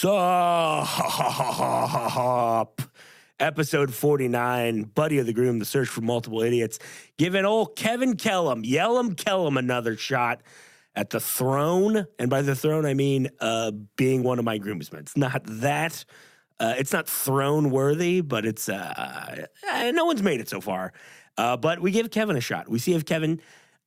Sup? Episode 49, Buddy of the Groom, The Search for Multiple Idiots, giving old Kevin Kellam, Kellam, another shot at the throne. And by the throne, I mean being one of my groomsmen. It's not that. It's not throne worthy, but it's no one's made it so far. But we give Kevin a shot. We see if Kevin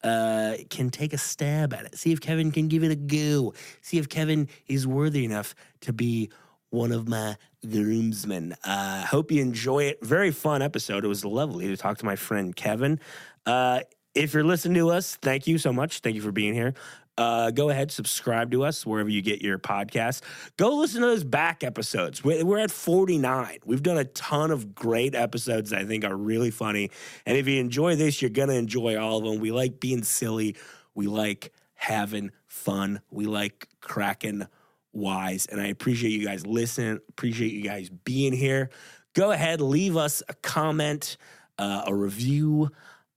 can take a stab at it. See if Kevin can give it a go. See if Kevin is worthy enough to be one of my groomsmen. Hope you enjoy it. Very fun episode. It was lovely to talk to my friend Kevin. If you're listening to us, thank you so much. Thank you for being here. Go ahead, subscribe to us wherever you get your podcasts. Go listen to those back episodes. We're at 49. We've done a ton of great episodes that I think are really funny. And if you enjoy this, you're going to enjoy all of them. We like being silly. We like having fun. We like cracking wise. And I appreciate you guys listening. Appreciate you guys being here. Go ahead, leave us a comment, a review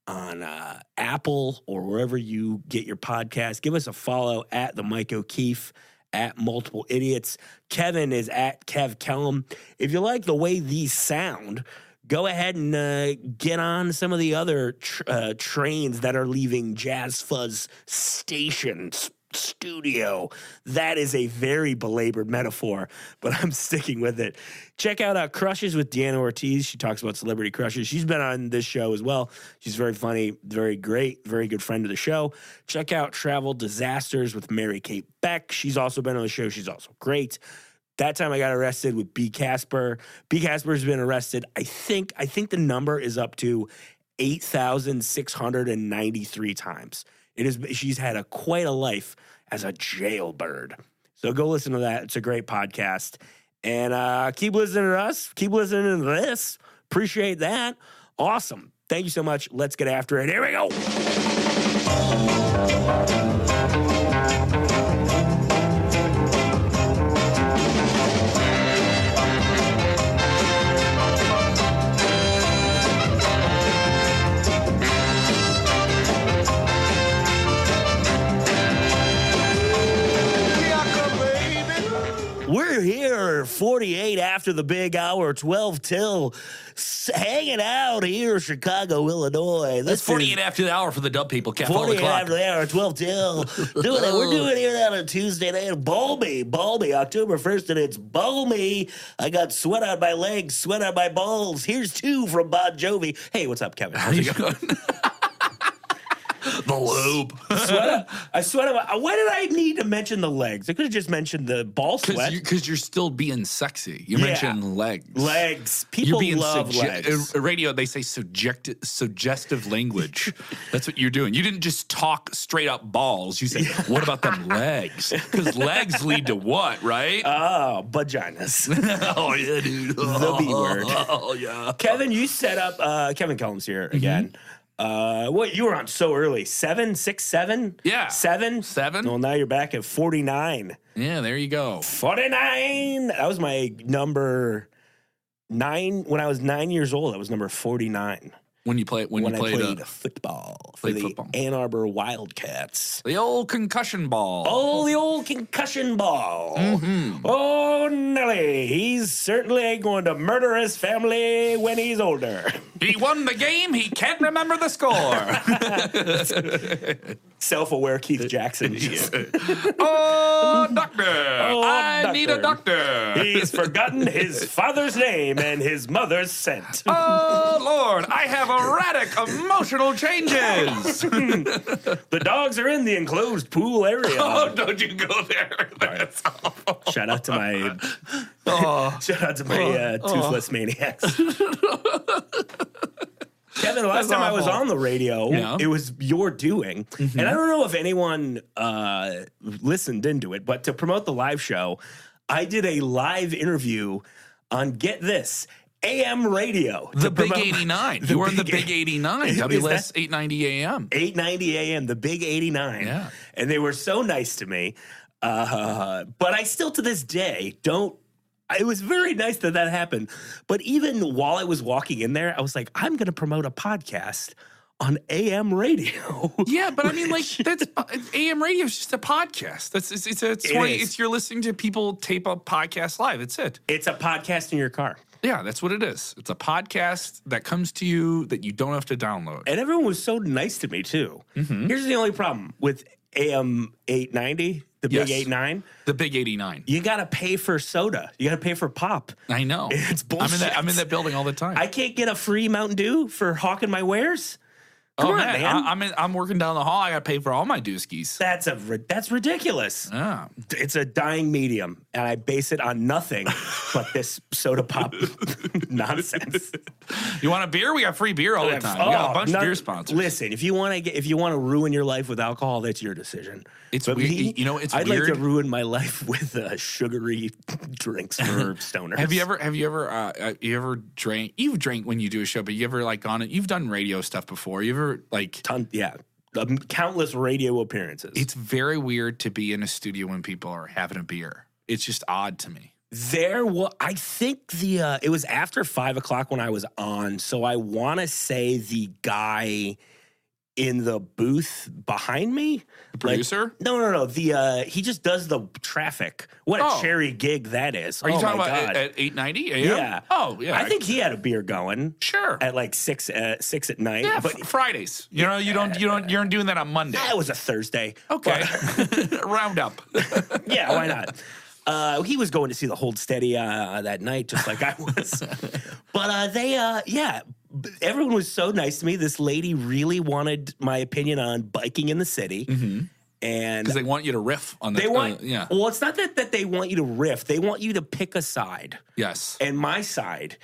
on Apple or wherever you get your podcast. Give us a follow at the Mike O'Keefe, at Multiple Idiots. Kevin is at Kev Kellam. If you like the way these sound, go ahead and get on some of the other trains that are leaving Jazz Fuzz Station's studio. That is a very belabored metaphor, but I'm sticking with it. Check out Crushes with Deanna Ortiz. She talks about celebrity crushes. She's been on this show as well. She's very funny, very great, very good friend of the show. Check out Travel Disasters with Mary Kate Beck. She's also been on the show. She's also great. That time I got arrested with B. Casper. B. Casper's been arrested. I think the number is up to 8,693 times. She's had quite a life as a jailbird. So go listen to that. It's a great podcast. And keep listening to us. Keep listening to this. Appreciate that. Awesome. Thank you so much. Let's get after it. Here we go. We're here, 48 after the big hour, 12 till, hanging out here in Chicago, Illinois. That's 48 after the hour for the dub people. 48 after the hour, 12 till. Doing it. We're doing it here on a Tuesday night. Balmy, October 1st, and it's balmy. I got sweat on my legs, sweat on my balls. Here's two from Bon Jovi. Hey, what's up, Kevin? How's it going? The lube. I sweat. Why did I need to mention the legs? I could have just mentioned the ball sweat. Because you're still being sexy. You mentioned legs. Legs. People love legs. Radio, they say suggestive language. That's what you're doing. You didn't just talk straight up balls. You said, what about them legs? Because legs lead to what, right? Oh, vaginas. Oh, yeah, dude. The B word. Oh, yeah. Kevin, you set up, Kevin Kellam's here again. What, you were on so early? 7, 6, 7? Yeah. 7? Well, now you're back at 49. Yeah, there you go. 49. That was my number 9. When I was 9 years old, that was number 49. When you played football for the Ann Arbor Wildcats. The old concussion ball. Oh, the old concussion ball. Mm-hmm. Oh, Nelly. He's certainly going to murder his family when he's older. He won the game. He can't remember the score. Self-aware Keith Jackson. Oh, doctor. I need a doctor. He's forgotten his father's name and his mother's scent. Oh, Lord. I have erratic emotional changes. The dogs are in the enclosed pool area. Oh, don't you go there. That's awful. Shout out to my toothless maniacs. Kevin, the last time I was on the radio, it was your doing. Mm-hmm. And I don't know if anyone listened into it, but to promote the live show, I did a live interview on, get this, AM radio. The Big 89. You were in the Big 89. WLS 890 AM. 890 AM, the Big 89. Yeah. And they were so nice to me. But I still, to this day, don't. It was very nice that happened. But even while I was walking in there, I was like, I'm going to promote a podcast on AM radio. Yeah, but I mean, like, that's AM radio is just a podcast. It's you're listening to people tape up podcasts live. That's it. It's a podcast in your car. Yeah, that's what it is. It's a podcast that comes to you that you don't have to download. And everyone was so nice to me, too. Mm-hmm. Here's the only problem with AM 890, the big 89. The big 89. You got to pay for soda. You got to pay for pop. I know. It's bullshit. I'm in that building all the time. I can't get a free Mountain Dew for hawking my wares. Come on, man. I'm working down the hall. I got to pay for all my dooskies. That's ridiculous. Yeah. It's a dying medium, and I base it on nothing but this soda pop nonsense. You want a beer? We got free beer all the time. We got a bunch of beer sponsors. Listen, if you want to ruin your life with alcohol, that's your decision. It's weird. It's I'd weird. like to ruin my life with sugary drinks for stoners. Have you ever drank? You've drank when you do a show, but you ever like on it? You've done radio stuff before. You ever like countless radio appearances. It's very weird to be in a studio when people are having a beer. It's just odd to me. I think it was after 5 o'clock when I was on, so I want to say the guy in the booth behind me, the producer? No. He just does the traffic. What a cherry gig that is! Are you talking about at 8:90 a.m.? Yeah. Oh, yeah. I think he had a beer going. Sure. At like 6 at night. Yeah, but Fridays. You're not doing that on Monday. That was a Thursday. Okay. Round up. Yeah, why not? He was going to see the Hold Steady that night, just like I was. But everyone was so nice to me. This lady really wanted my opinion on biking in the city. Mm-hmm. And because they want you to riff on the Well, it's not that they want you to riff. They want you to pick a side. Yes. And my side,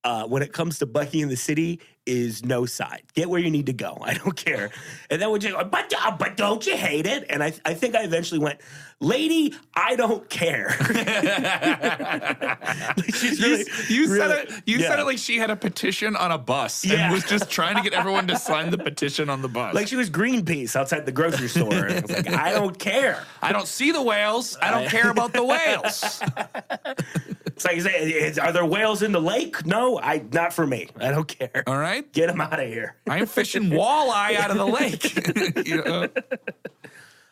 when it comes to biking in the city, is no side. Get where you need to go. I don't care. And then we're just like, but don't you hate it? And I think I eventually went, lady, I don't care. You said it like she had a petition on a bus and was just trying to get everyone to sign the petition on the bus. Like she was Greenpeace outside the grocery store. And I was like, I don't care. I don't see the whales. I don't care about the whales. It's like, are there whales in the lake? No, not for me. I don't care. All right. Get them out of here. I'm fishing walleye out of the lake.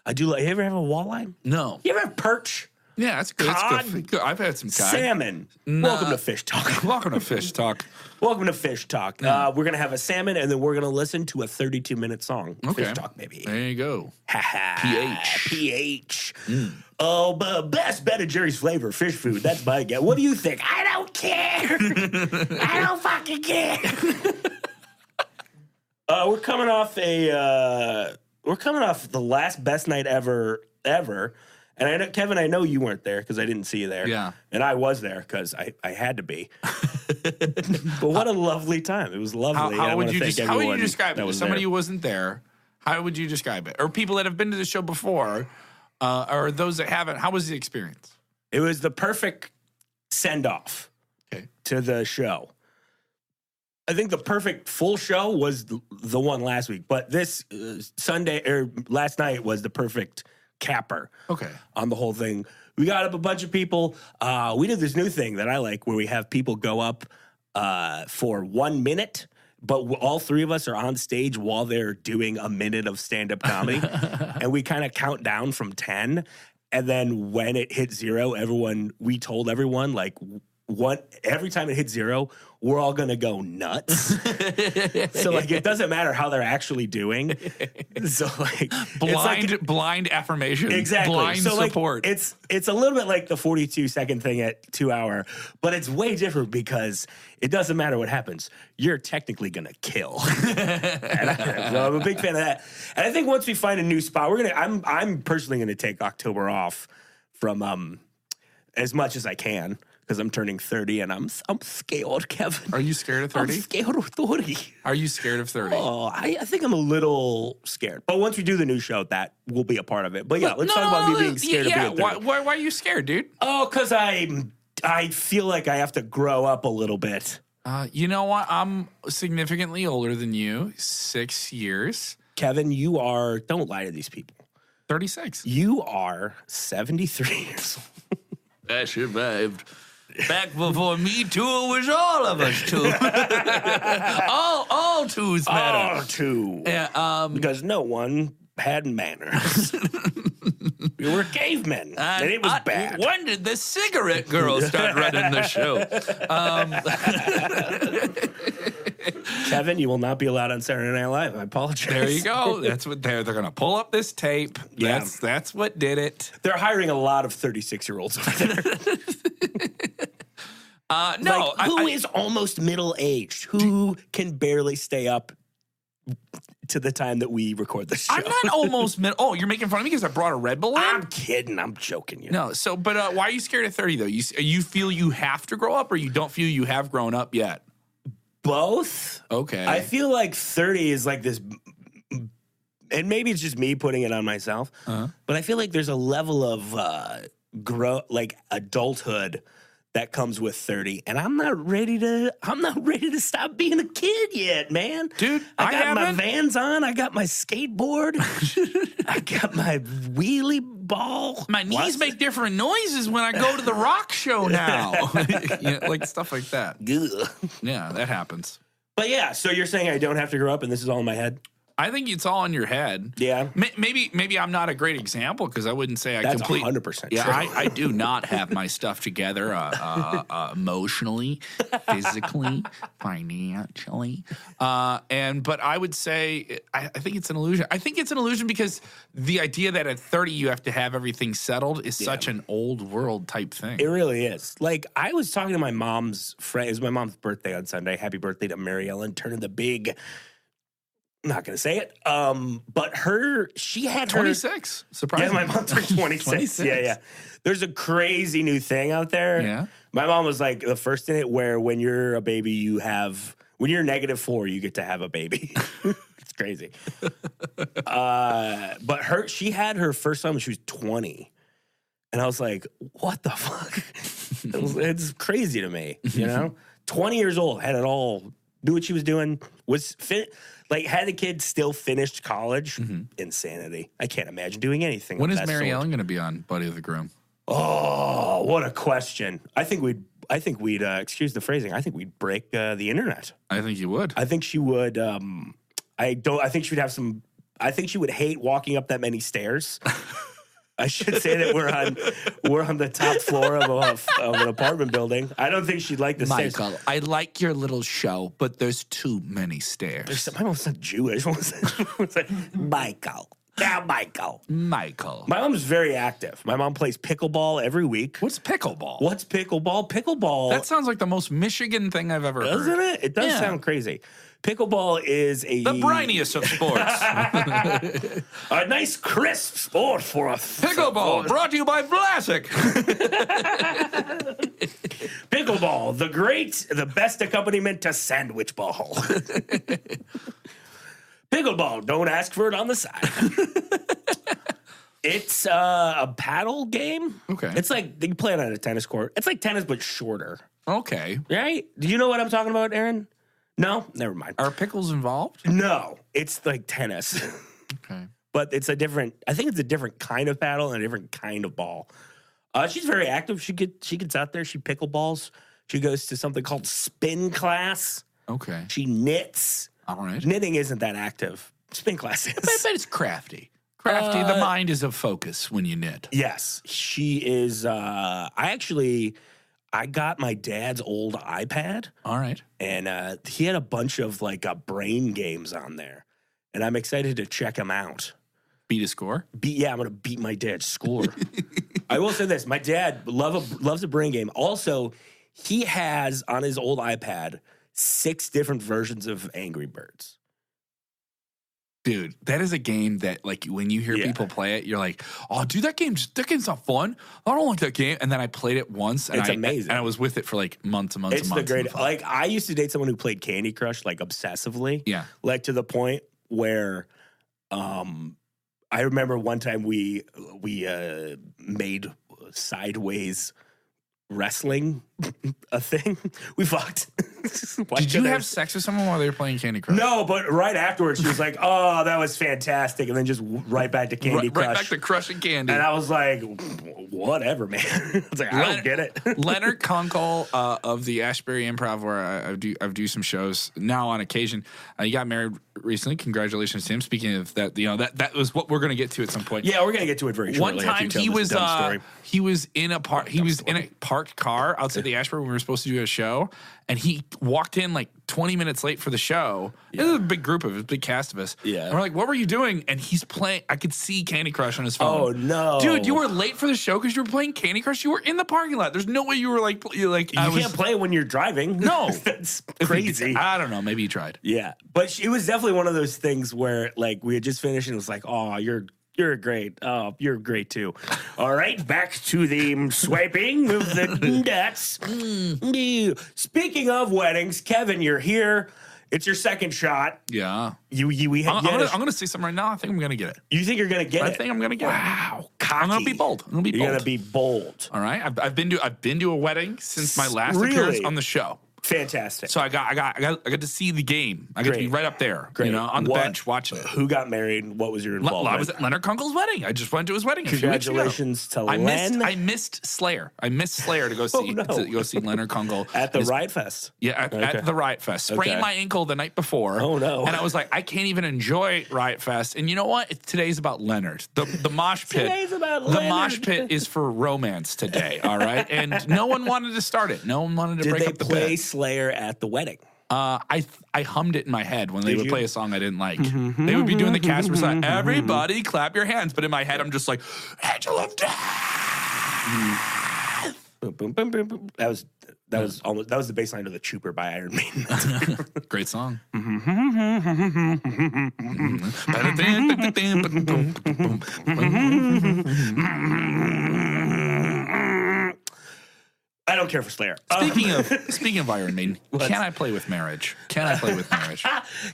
I do. You ever have a walleye? No. You ever have perch? Yeah, that's good. Cod? That's good. I've had some cod. Salmon. Welcome to Fish Talk. Welcome to Fish Talk. Welcome to Fish Talk. We're going to have a salmon, and then we're going to listen to a 32-minute song. Okay. Fish Talk, baby. There you go. PH. Oh, but best Ben and Jerry's flavor, fish food. That's my guess. What do you think? I don't care. I don't fucking care. We're coming off the last best night ever. And I know, Kevin, I know you weren't there because I didn't see you there. Yeah. And I was there because I had to be. But what a lovely time. It was lovely. How would you describe it? Somebody who wasn't there, how would you describe it? Or people that have been to the show before, or those that haven't, how was the experience? It was the perfect send-off to the show. I think the perfect full show was the one last week. But this last night was the perfect capper on the whole thing. We got up a bunch of people. We did this new thing that I like where we have people go up for 1 minute, but all three of us are on stage while they're doing a minute of stand-up comedy. And we kind of count down from 10. And then when it hit 0, we told everyone, like, every time it hits 0, we're all going to go nuts. So, like, it doesn't matter how they're actually doing. So, like, blind affirmation. Exactly. Blind support. Like, it's a little bit like the 42-second thing at 2 hour, but it's way different because it doesn't matter what happens. You're technically going to kill. And I'm a big fan of that. And I think once we find a new spot, I'm personally going to take October off from as much as I can. Because I'm turning 30 and I'm scared, Kevin. Are you scared of 30? I'm scared of 30. Are you scared of 30? Oh, I think I'm a little scared. But once we do the new show, that will be a part of it. But yeah, let's talk about me being scared of being 30. Why are you scared, dude? Oh, because I feel like I have to grow up a little bit. You know what? I'm significantly older than you, 6 years. Kevin, don't lie to these people. 36. You are 73 years old. I survived. Back before Me Too, it was all of us too. all twos matter. All two. Yeah, Because no one had manners. We were cavemen, and it was bad. When did the cigarette girl start running the show? Kevin, you will not be allowed on Saturday Night Live. I apologize. There you go. That's what they're going to pull up this tape. Yeah. That's what did it. They're hiring a lot of 36-year-olds over there. No, like, who is almost middle-aged? Who can barely stay up to the time that we record the show? I'm not almost mid. Oh, you're making fun of me because I brought a Red Bull in? I'm kidding. I'm joking. You No, so, but why are you scared of 30, though? You feel you have to grow up, or you don't feel you have grown up yet? Both. Okay. I feel like 30 is like this, and maybe it's just me putting it on myself, but I feel like there's a level of adulthood that comes with 30, and I'm not ready to stop being a kid yet, man. Dude, I got my Vans on, I got my skateboard, I got my wheelie ball. My knees make different noises when I go to the rock show now. Like stuff like that. Ugh. Yeah, that happens. But yeah, so you're saying I don't have to grow up and this is all in my head? I think it's all in your head. Yeah. Maybe I'm not a great example because I wouldn't say That's completely. 100% Yeah, true. I do not have my stuff together emotionally, physically, financially. But I would say I think it's an illusion. I think it's an illusion because the idea that at 30 you have to have everything settled is such an old world type thing. It really is. Like, I was talking to my mom's friend. It was my mom's birthday on Sunday. Happy birthday to Mary Ellen, turning the big... I'm not going to say it. But she had 26. Surprising. Yeah, my mom turned 26. Yeah. There's a crazy new thing out there. Yeah. My mom was like the first in it where when you're a baby, when you're -4, you get to have a baby. It's crazy. But she had her first son when she was 20. And I was like, what the fuck? It's crazy to me, 20 years old, had it all, knew what she was doing, was fit. Like, had the kid still finished college, insanity. I can't imagine doing anything. When of is that Mary sort. Ellen going to be on Buddy of the Groom? Oh, what a question! I think we'd. Excuse the phrasing. I think we'd break the internet. I think you would. I think she would. I think she would have some. I think she would hate walking up that many stairs. I should say that we're on the top floor of an apartment building. I don't think she'd like the stairs. Michael, I like your little show, but there's too many stairs. My mom's not Jewish. It's like, Michael. Now, Michael. My mom's very active. My mom plays pickleball every week. What's pickleball? What's pickleball? Pickleball. That sounds like the most Michigan thing I've ever heard. Doesn't it? It does sound crazy. Pickleball is the briniest of sports. A nice crisp sport for a Pickleball, brought to you by Vlasic. Pickleball, the best accompaniment to sandwich ball. Pickleball, don't ask for it on the side. It's a paddle game. Okay. It's like you play it on a tennis court. It's like tennis, but shorter. Okay. Right? Do you know what I'm talking about, Aaron? No? Never mind. Are pickles involved? No. It's like tennis. Okay. But I think it's a different kind of paddle and a different kind of ball. She's very active. She gets out there. She pickleballs. She goes to something called spin class. Okay. She knits. All right. Knitting isn't that active. Spin class is. But it's crafty. The mind is of focus when you knit. Yes. She is. I got my dad's old iPad. All right. And he had a bunch of brain games on there. And I'm excited to check them out. Beat a score? I'm going to beat my dad's score. I will say this. My dad loves a brain game. Also, he has on his old iPad 6 different versions of Angry Birds. Dude, that is a game that, when you hear people play it, you're like, oh, dude, that game's not fun. I don't like that game. And then I played it once. And it's amazing. And I was with it for, months and months it's and months. It's the great. I used to date someone who played Candy Crush, obsessively. Yeah. To the point where I remember one time we made sideways wrestling a thing. We fucked. Did you have sex with someone while they were playing Candy Crush? No, but right afterwards, she was like, "Oh, that was fantastic," and then just right back to Candy Crush. Right back to crushing candy. And I was like, "Whatever, man." I was like, "I don't get it." Leonard Kunkel of the Ashbury Improv, where I do some shows now on occasion. He got married recently. Congratulations to him. Speaking of that, that was what we're going to get to at some point. Yeah, we're going to get to it very shortly. One time he was in a parked car outside the Ashbury when we were supposed to do a show, and he walked in like 20 minutes late for the show. Yeah. It was a big group of us, a big cast of us. Yeah. And we're like, "What were you doing?" And he's playing. I could see Candy Crush on his phone. Oh no, dude, you were late for the show because you were playing Candy Crush. You were in the parking lot. There's no way you were like, you can't play when you're driving. No, that's crazy. I don't know. Maybe you tried. Yeah, but it was definitely one of those things where like we had just finished and it was like, "Oh, you're great. Oh, you're great too." All right, back to the swiping of the nuts. Speaking of weddings, Kevin, you're here. It's your second shot. Yeah. I'm gonna say something right now. I think I'm gonna get it. You think you're gonna get it? I think I'm gonna get it. Wow. Cocky. I'm gonna be bold. You're gonna be bold. All right. I've been to a wedding since my last appearance on the show. Fantastic. So I got to see the game. I got to be right up there, on the bench watching it. Who got married? What was your involvement? I was at Leonard Kunkel's wedding. I just went to his wedding. Congratulations to Len. I missed Slayer. To go see to go see Leonard Kunkel at the Riot Fest. Yeah, at the Riot Fest. Sprained my ankle the night before. Oh no! And I was like, I can't even enjoy Riot Fest. And you know what? Today's about Leonard. The mosh pit. Today's about Leonard. The mosh pit is for romance today. All right, and no one wanted to start it. No one wanted to break up the pit. Did they play Slayer at the wedding? I hummed it in my head when they would play a song I didn't like. They would be doing the Casper song. Everybody clap your hands. But in my head, I'm just like, Angel of Death. Boom, boom, boom, boom, boom. That was the bass line of the Trooper by Iron Maiden. Great song. I don't care for Slayer. Speaking of Iron Maiden, can I play with marriage? Can I play with marriage?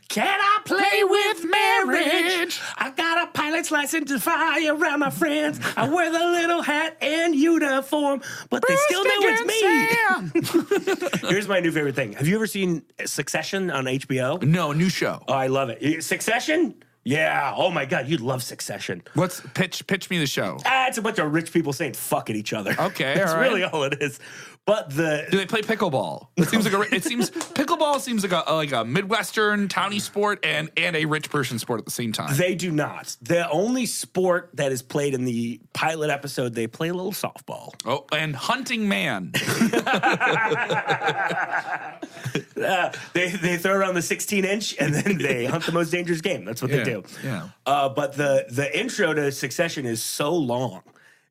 Can I play with marriage? I got a pilot's license to fly around my friends. I wear the little hat and uniform, but they still know it's me. Here's my new favorite thing. Have you ever seen Succession on HBO? No, new show. Oh, I love it. Succession? Yeah. Oh my God, you'd love Succession. What's pitch me the show? It's a bunch of rich people saying fuck at each other. Okay, that's really all it is. But do they play pickleball? Pickleball seems like a Midwestern towny sport and a rich person sport at the same time. They do not. The only sport that is played in the pilot episode, they play a little softball. Oh, and Hunting Man. They throw around the 16-inch and then they hunt the most dangerous game. That's what they do. Yeah. But the intro to Succession is so long.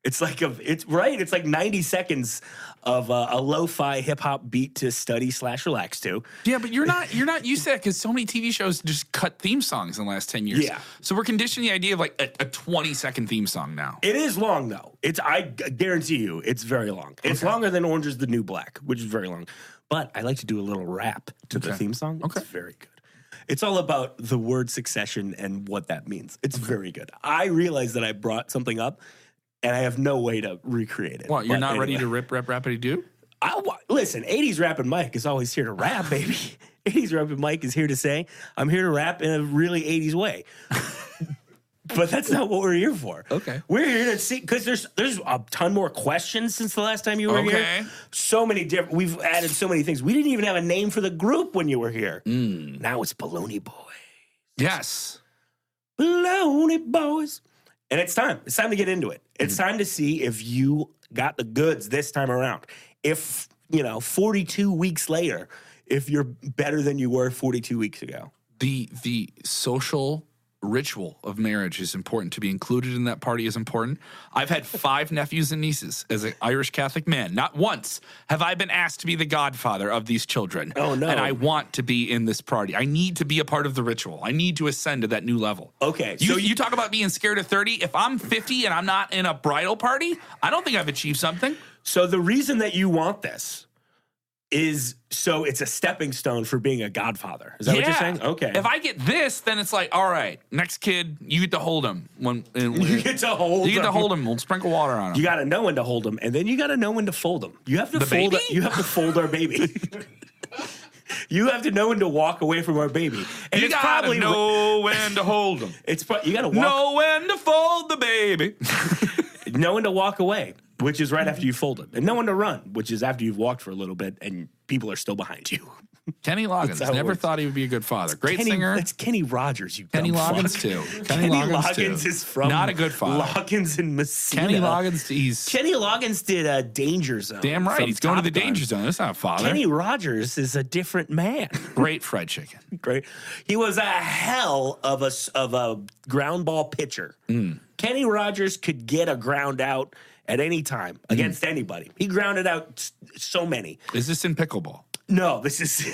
It's like it's 90 seconds of a lo-fi hip hop beat to study / relax to. Yeah, but you're not used to that because so many TV shows just cut theme songs in the last 10 years. Yeah. So we're conditioned the idea of like a 20-second theme song now. It is long though. I guarantee you, it's very long. It's longer than Orange Is the New Black, which is very long. But I like to do a little rap to the theme song. Okay. It's very good. It's all about the word succession and what that means. It's very good. I realized that I brought something up. And I have no way to recreate it. What, you're not ready to rip, rappity do? Listen, 80s Rapping Mike is always here to rap, baby. 80s Rapping Mike is here to say, I'm here to rap in a really 80s way. But that's not what we're here for. Okay. We're here to see, because there's a ton more questions since the last time you were here. So many different, we've added so many things. We didn't even have a name for the group when you were here. Now it's Bologna Boys. Yes. Bologna Boys. And it's time. It's time to get into it. It's time to see if you got the goods this time around. If, 42 weeks later, if you're better than you were 42 weeks ago. The social ritual of marriage is important. To be included in that party is important. I've had 5 nephews and nieces as an Irish Catholic man. Not once have I been asked to be the godfather of these children. Oh, no. And I want to be in this party. I need to be a part of the ritual. I need to ascend to that new level. Okay. So you talk about being scared of 30. If I'm 50 and I'm not in a bridal party, I don't think I've achieved something. So the reason that you want this is so it's a stepping stone for being a godfather. Is that what you're saying? Okay. If I get this, then it's like, all right, next kid, you get to hold him. You get to hold him. We'll sprinkle water on him. You got to know when to hold him, and then you got to know when to fold him. You have to fold. You have to fold our baby. You have to know when to walk away from our baby. And You it's gotta probably know when to hold them. you gotta walk, Know when to fold the baby. know when to walk away, which is right after you fold it, and know when to run, which is after you've walked for a little bit and people are still behind you. Kenny Loggins how it never works. thought he would be a good father. Great Kenny, singer. That's Kenny Rogers, you Kenny dumb Loggins fuck. too. Kenny Loggins too. is from Not a good father. Loggins and Messina. Kenny Loggins, he's Kenny Loggins did a Danger Zone. damn right. from He's going to Top the Gun. danger zone. That's not a father. Kenny Rogers is a different man. Great fried chicken. Great. He was a hell of a ground ball pitcher. Kenny Rogers could get a ground out at any time against anybody. He grounded out so many. Is this in pickleball? No, this is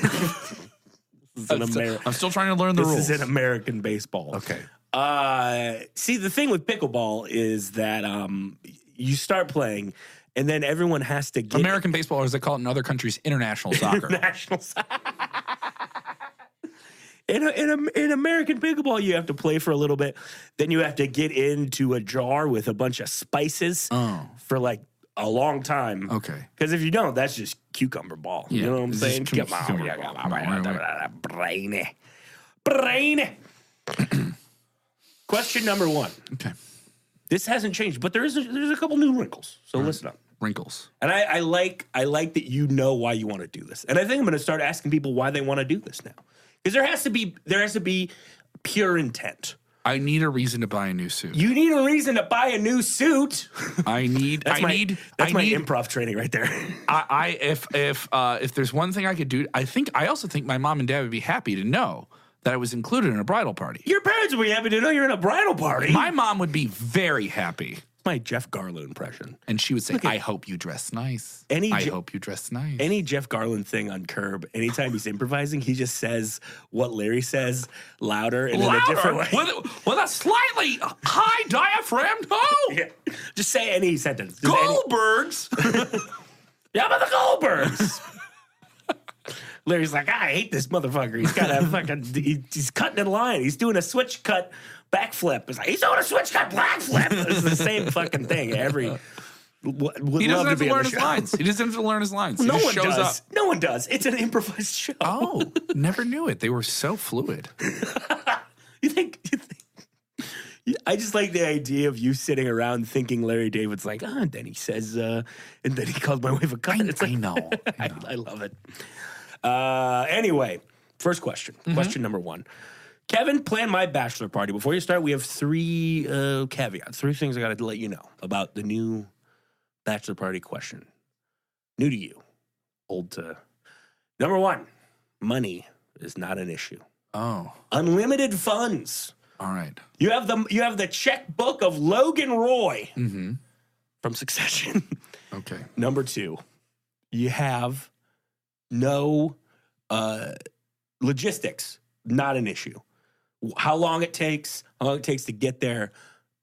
I'm still trying to learn the rules. This is in American baseball. Okay. See, the thing with pickleball is that you start playing, and then everyone has to get American baseball, or as they call it in other countries, international soccer. national. In American pickleball, you have to play for a little bit. Then you have to get into a jar with a bunch of spices for like a long time. Okay. Because if you don't, that's just cucumber ball. You know what I'm It's saying? just Come cucumber on. Brainy. Question number 1. Okay. This hasn't changed, but there's a couple new wrinkles. So listen up. Wrinkles. And I like that you know why you want to do this. And I think I'm going to start asking people why they want to do this now. Because there has to be pure intent. I need a reason to buy a new suit. You need a reason to buy a new suit. That's my improv training right there. If there's one thing I could do, I also think my mom and dad would be happy to know that I was included in a bridal party. Your parents would be happy to know you're in a bridal party. My mom would be very happy. My Jeff Garland impression. And she would say, I hope you dress nice. I hope you dress nice. Any Jeff Garland thing on Curb, anytime he's improvising, he just says what Larry says louder and in a different way. With a slightly high diaphragm tone. Yeah. Just say any sentence. Goldbergs. Yeah, but the Goldbergs. Larry's like, I hate this motherfucker. He's got a fucking, he's cutting in line. He's doing a switch cut backflip. It's like, he's doing a switch cut backflip. It's the same fucking thing. He doesn't have to learn his lines. He doesn't have to learn his lines. No he one just shows does. up. No one does. It's an improvised show. Oh, never knew it. They were so fluid. You think I just like the idea of you sitting around thinking Larry David's like, and then he says, and then he calls my wife a cunt. It's like, I know. I love it. Anyway, first question. Question number 1. Kevin, plan my bachelor party. Before you start, we have 3 caveats, 3 things I got to let you know about the new bachelor party question. New to you, old to. Number 1, money is not an issue. Oh, Unlimited funds. all right. You have the checkbook of Logan Roy from Succession. Okay. Number 2, you have no logistics, not an issue. How long it takes to get there.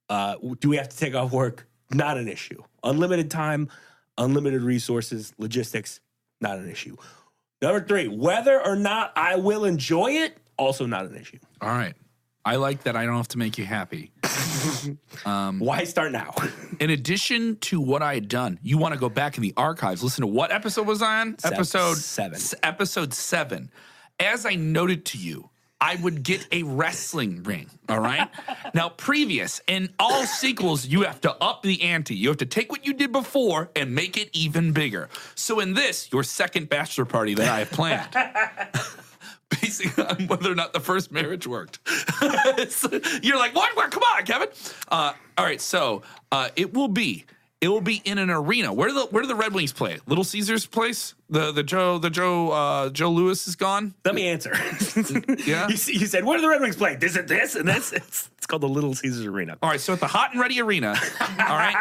Do we have to take off work? Not an issue. Unlimited time, unlimited resources, logistics, not an issue. Number 3, whether or not I will enjoy it, also not an issue. All right. I like that I don't have to make you happy. Why start now? In addition to what I had done, you want to go back in the archives, listen to what episode was I on? Episode 7. Episode 7. As I noted to you, I would get a wrestling ring, all right? Now, previous, in all sequels, you have to up the ante. You have to take what you did before and make it even bigger. So in this, your second bachelor party that I have planned, basically on whether or not the first marriage worked. You're like, what? Come on, Kevin. All right, so it will be in an arena. Where do the Red Wings play? Little Caesars place? The Joe Louis is gone? Let me answer. Yeah? You said, where do the Red Wings play? Is it this and this? It's called the Little Caesars Arena. All right, so at the Hot and Ready Arena, all right,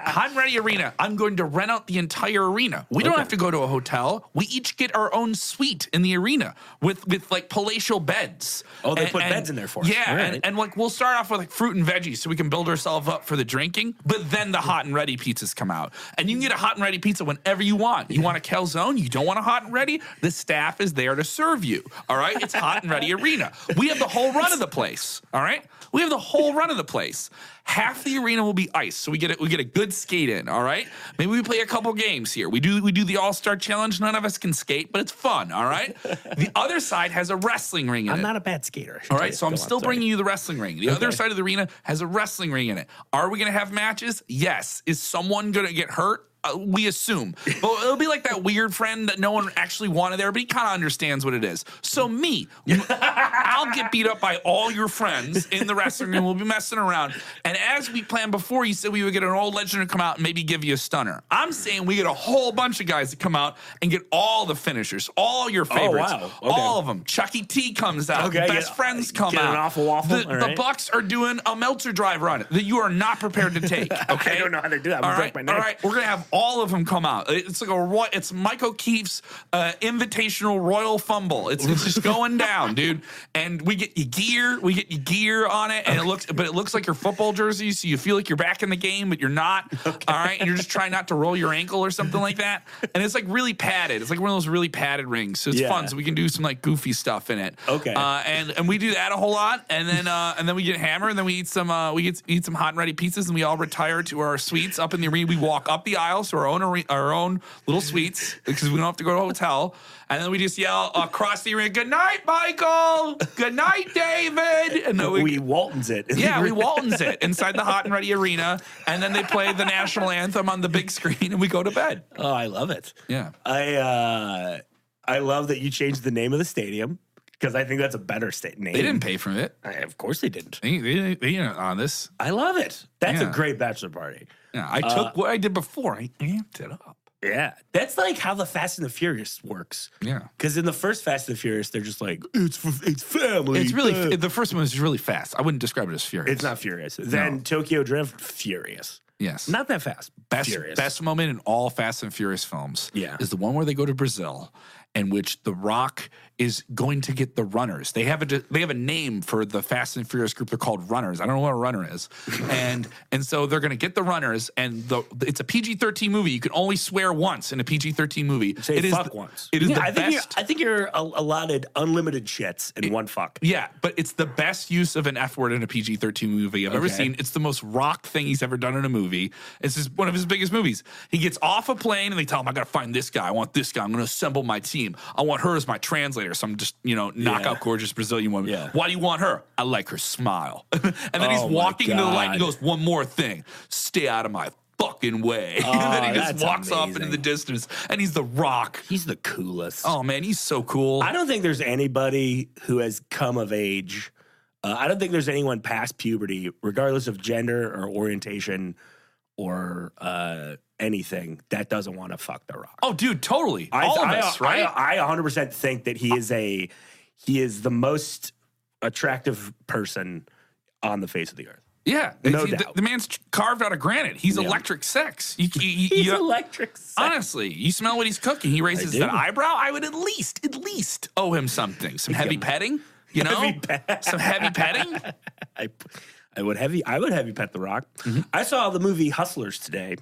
Hot and Ready Arena, I'm going to rent out the entire arena. We don't have to go to a hotel. We each get our own suite in the arena with like palatial beds. Oh, they put beds in there for us. Yeah, Right. and like we'll start off with like fruit and veggies so we can build ourselves up for the drinking, but then the Hot and Ready pizzas come out. And you can get a Hot and Ready pizza whenever you want. You want a calzone, you don't want a Hot and Ready, the staff is there to serve you. All right? It's Hot and Ready Arena. We have the whole run of the place. All right? We have the whole run of the place. Half the arena will be ice, so we get a good skate in. All right, maybe we play a couple games here. We do the All-Star Challenge. None of us can skate, but it's fun. All right. The other side has a wrestling ring in it. I'm not a bad skater. All right, so I'm still bringing you the wrestling ring. The other side of the arena has a wrestling ring in it. Are we going to have matches? Yes. Is someone going to get hurt? We assume. But it'll be like that weird friend that no one actually wanted there, but he kind of understands what it is. So me, I'll get beat up by all your friends in the wrestling room. We'll be messing around. And as we planned before, you said we would get an old legend to come out and maybe give you a stunner. I'm saying we get a whole bunch of guys to come out and get all the finishers, all your favorites, all of them. Chucky T comes out. Best friends come out. An awful waffle. The Bucks are doing a Meltzer drive run that you are not prepared to take. Okay, I don't know how to do that. All right, we're gonna have all of them come out. It's like it's Mike O'Keefe's invitational royal fumble. It's just going down, dude. And we get you gear on it, and it looks like your football jersey, so you feel like you're back in the game, but you're not. All right, and you're just trying not to roll your ankle or something like that. And it's like really padded. It's like one of those really padded rings, so it's fun. So we can do some like goofy stuff in it. Okay. And we do that a whole lot, and then we get hammered, and then we eat some eat some hot and ready pizzas, and we all retire to our suites up in the arena. We walk up the aisles to our own little suites because we don't have to go to a hotel. And then we just yell across the arena, "Good night, Michael! Good night, David!" And then we Waltons it. Yeah, we Waltons it inside the hot and ready arena. And then they play the national anthem on the big screen, and we go to bed. Oh, I love it. Yeah. I love that you changed the name of the stadium because I think that's a better name. They didn't pay for it. Of course they didn't. They on this. I love it. That's a great bachelor party. Yeah, I took what I did before. I amped it up. Yeah, that's like how the Fast and the Furious works. Yeah, because in the first Fast and the Furious, they're just like it's family. It's really the first one is really fast. I wouldn't describe it as furious. It's not furious. Then Tokyo Drift, furious. Yes, not that fast. Furious. Best moment in all Fast and Furious films. Is the one where they go to Brazil, in which The Rock is going to get the runners. They have a name for the Fast and Furious group. They're called runners. I don't know what a runner is. and so they're going to get the runners, and it's a PG-13 movie. You can only swear once in a PG-13 movie. Say fuck once. It is the best. I think you're allotted unlimited shits in one fuck. Yeah, but it's the best use of an F word in a PG-13 movie I've ever seen. It's the most Rock thing he's ever done in a movie. It's just one of his biggest movies. He gets off a plane, and they tell him, "I got to find this guy. I want this guy. I'm going to assemble my team. I want her as my translator." So I'm just, knock out gorgeous Brazilian woman. Yeah. Why do you want her? I like her smile. And then he's walking into the light and he goes, "One more thing. Stay out of my fucking way." And then he just walks off into the distance. And he's The Rock. He's the coolest. Oh, man, he's so cool. I don't think there's anybody who has come of age. I don't think there's anyone past puberty, regardless of gender or orientation or anything, that doesn't want to fuck The Rock. Oh, dude, totally. All of us, right? I 100% think that he is the most attractive person on the face of the earth. Yeah, no doubt. The man's carved out of granite. He's electric sex. He's electric sex. Honestly, you smell what he's cooking. He raises that eyebrow. I would at least owe him something. Some heavy petting. Some heavy petting. I would heavy pet The Rock. Mm-hmm. I saw the movie Hustlers today,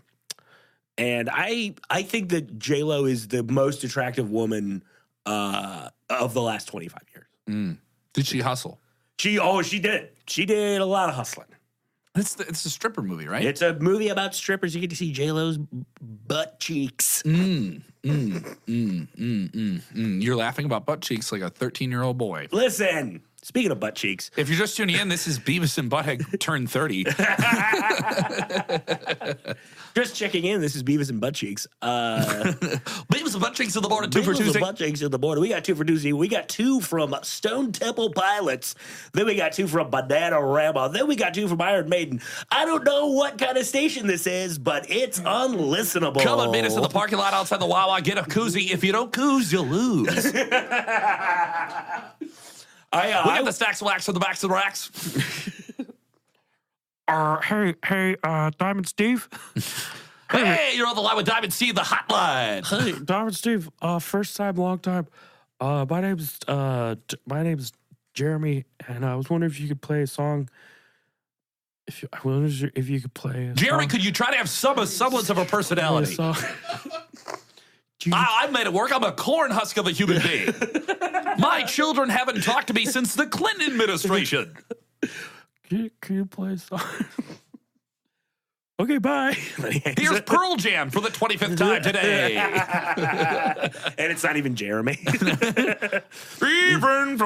and I think that J-Lo is the most attractive woman of the last 25 years. Mm. Did she hustle? She did. She did a lot of hustling. It's a stripper movie, right? It's a movie about strippers. You get to see J-Lo's butt cheeks. You're laughing about butt cheeks like a 13-year-old boy. Listen. Speaking of butt cheeks. If you're just tuning in, this is Beavis and Butthead turned 30. Just checking in. This is Beavis and Butt Cheeks. Beavis and Butt Cheeks in the morning, 2 for Tuesday. Butt Cheeks in the morning. We got 2 for Tuesday. We got 2 from Stone Temple Pilots. Then we got 2 from Bananarama. Then we got 2 from Iron Maiden. I don't know what kind of station this is, but it's unlistenable. Come on, meet us in the parking lot outside the Wawa. Get a koozie. If you don't koozie, you lose. We got the stacks of wax on the backs of the racks. Hey, Diamond Steve. Hey, you're on the line with Diamond Steve, the hotline. Hey, Diamond Steve. First time, long time. My name's Jeremy, and I was wondering if you could play a song. If you could play a Jeremy, song. could you try to have some semblance of a personality? I made it work. I'm a corn husk of a human being. My children haven't talked to me since the Clinton administration. Can you play a song? Okay, bye. Here's Pearl Jam for the 25th time today. And it's not even Jeremy. Even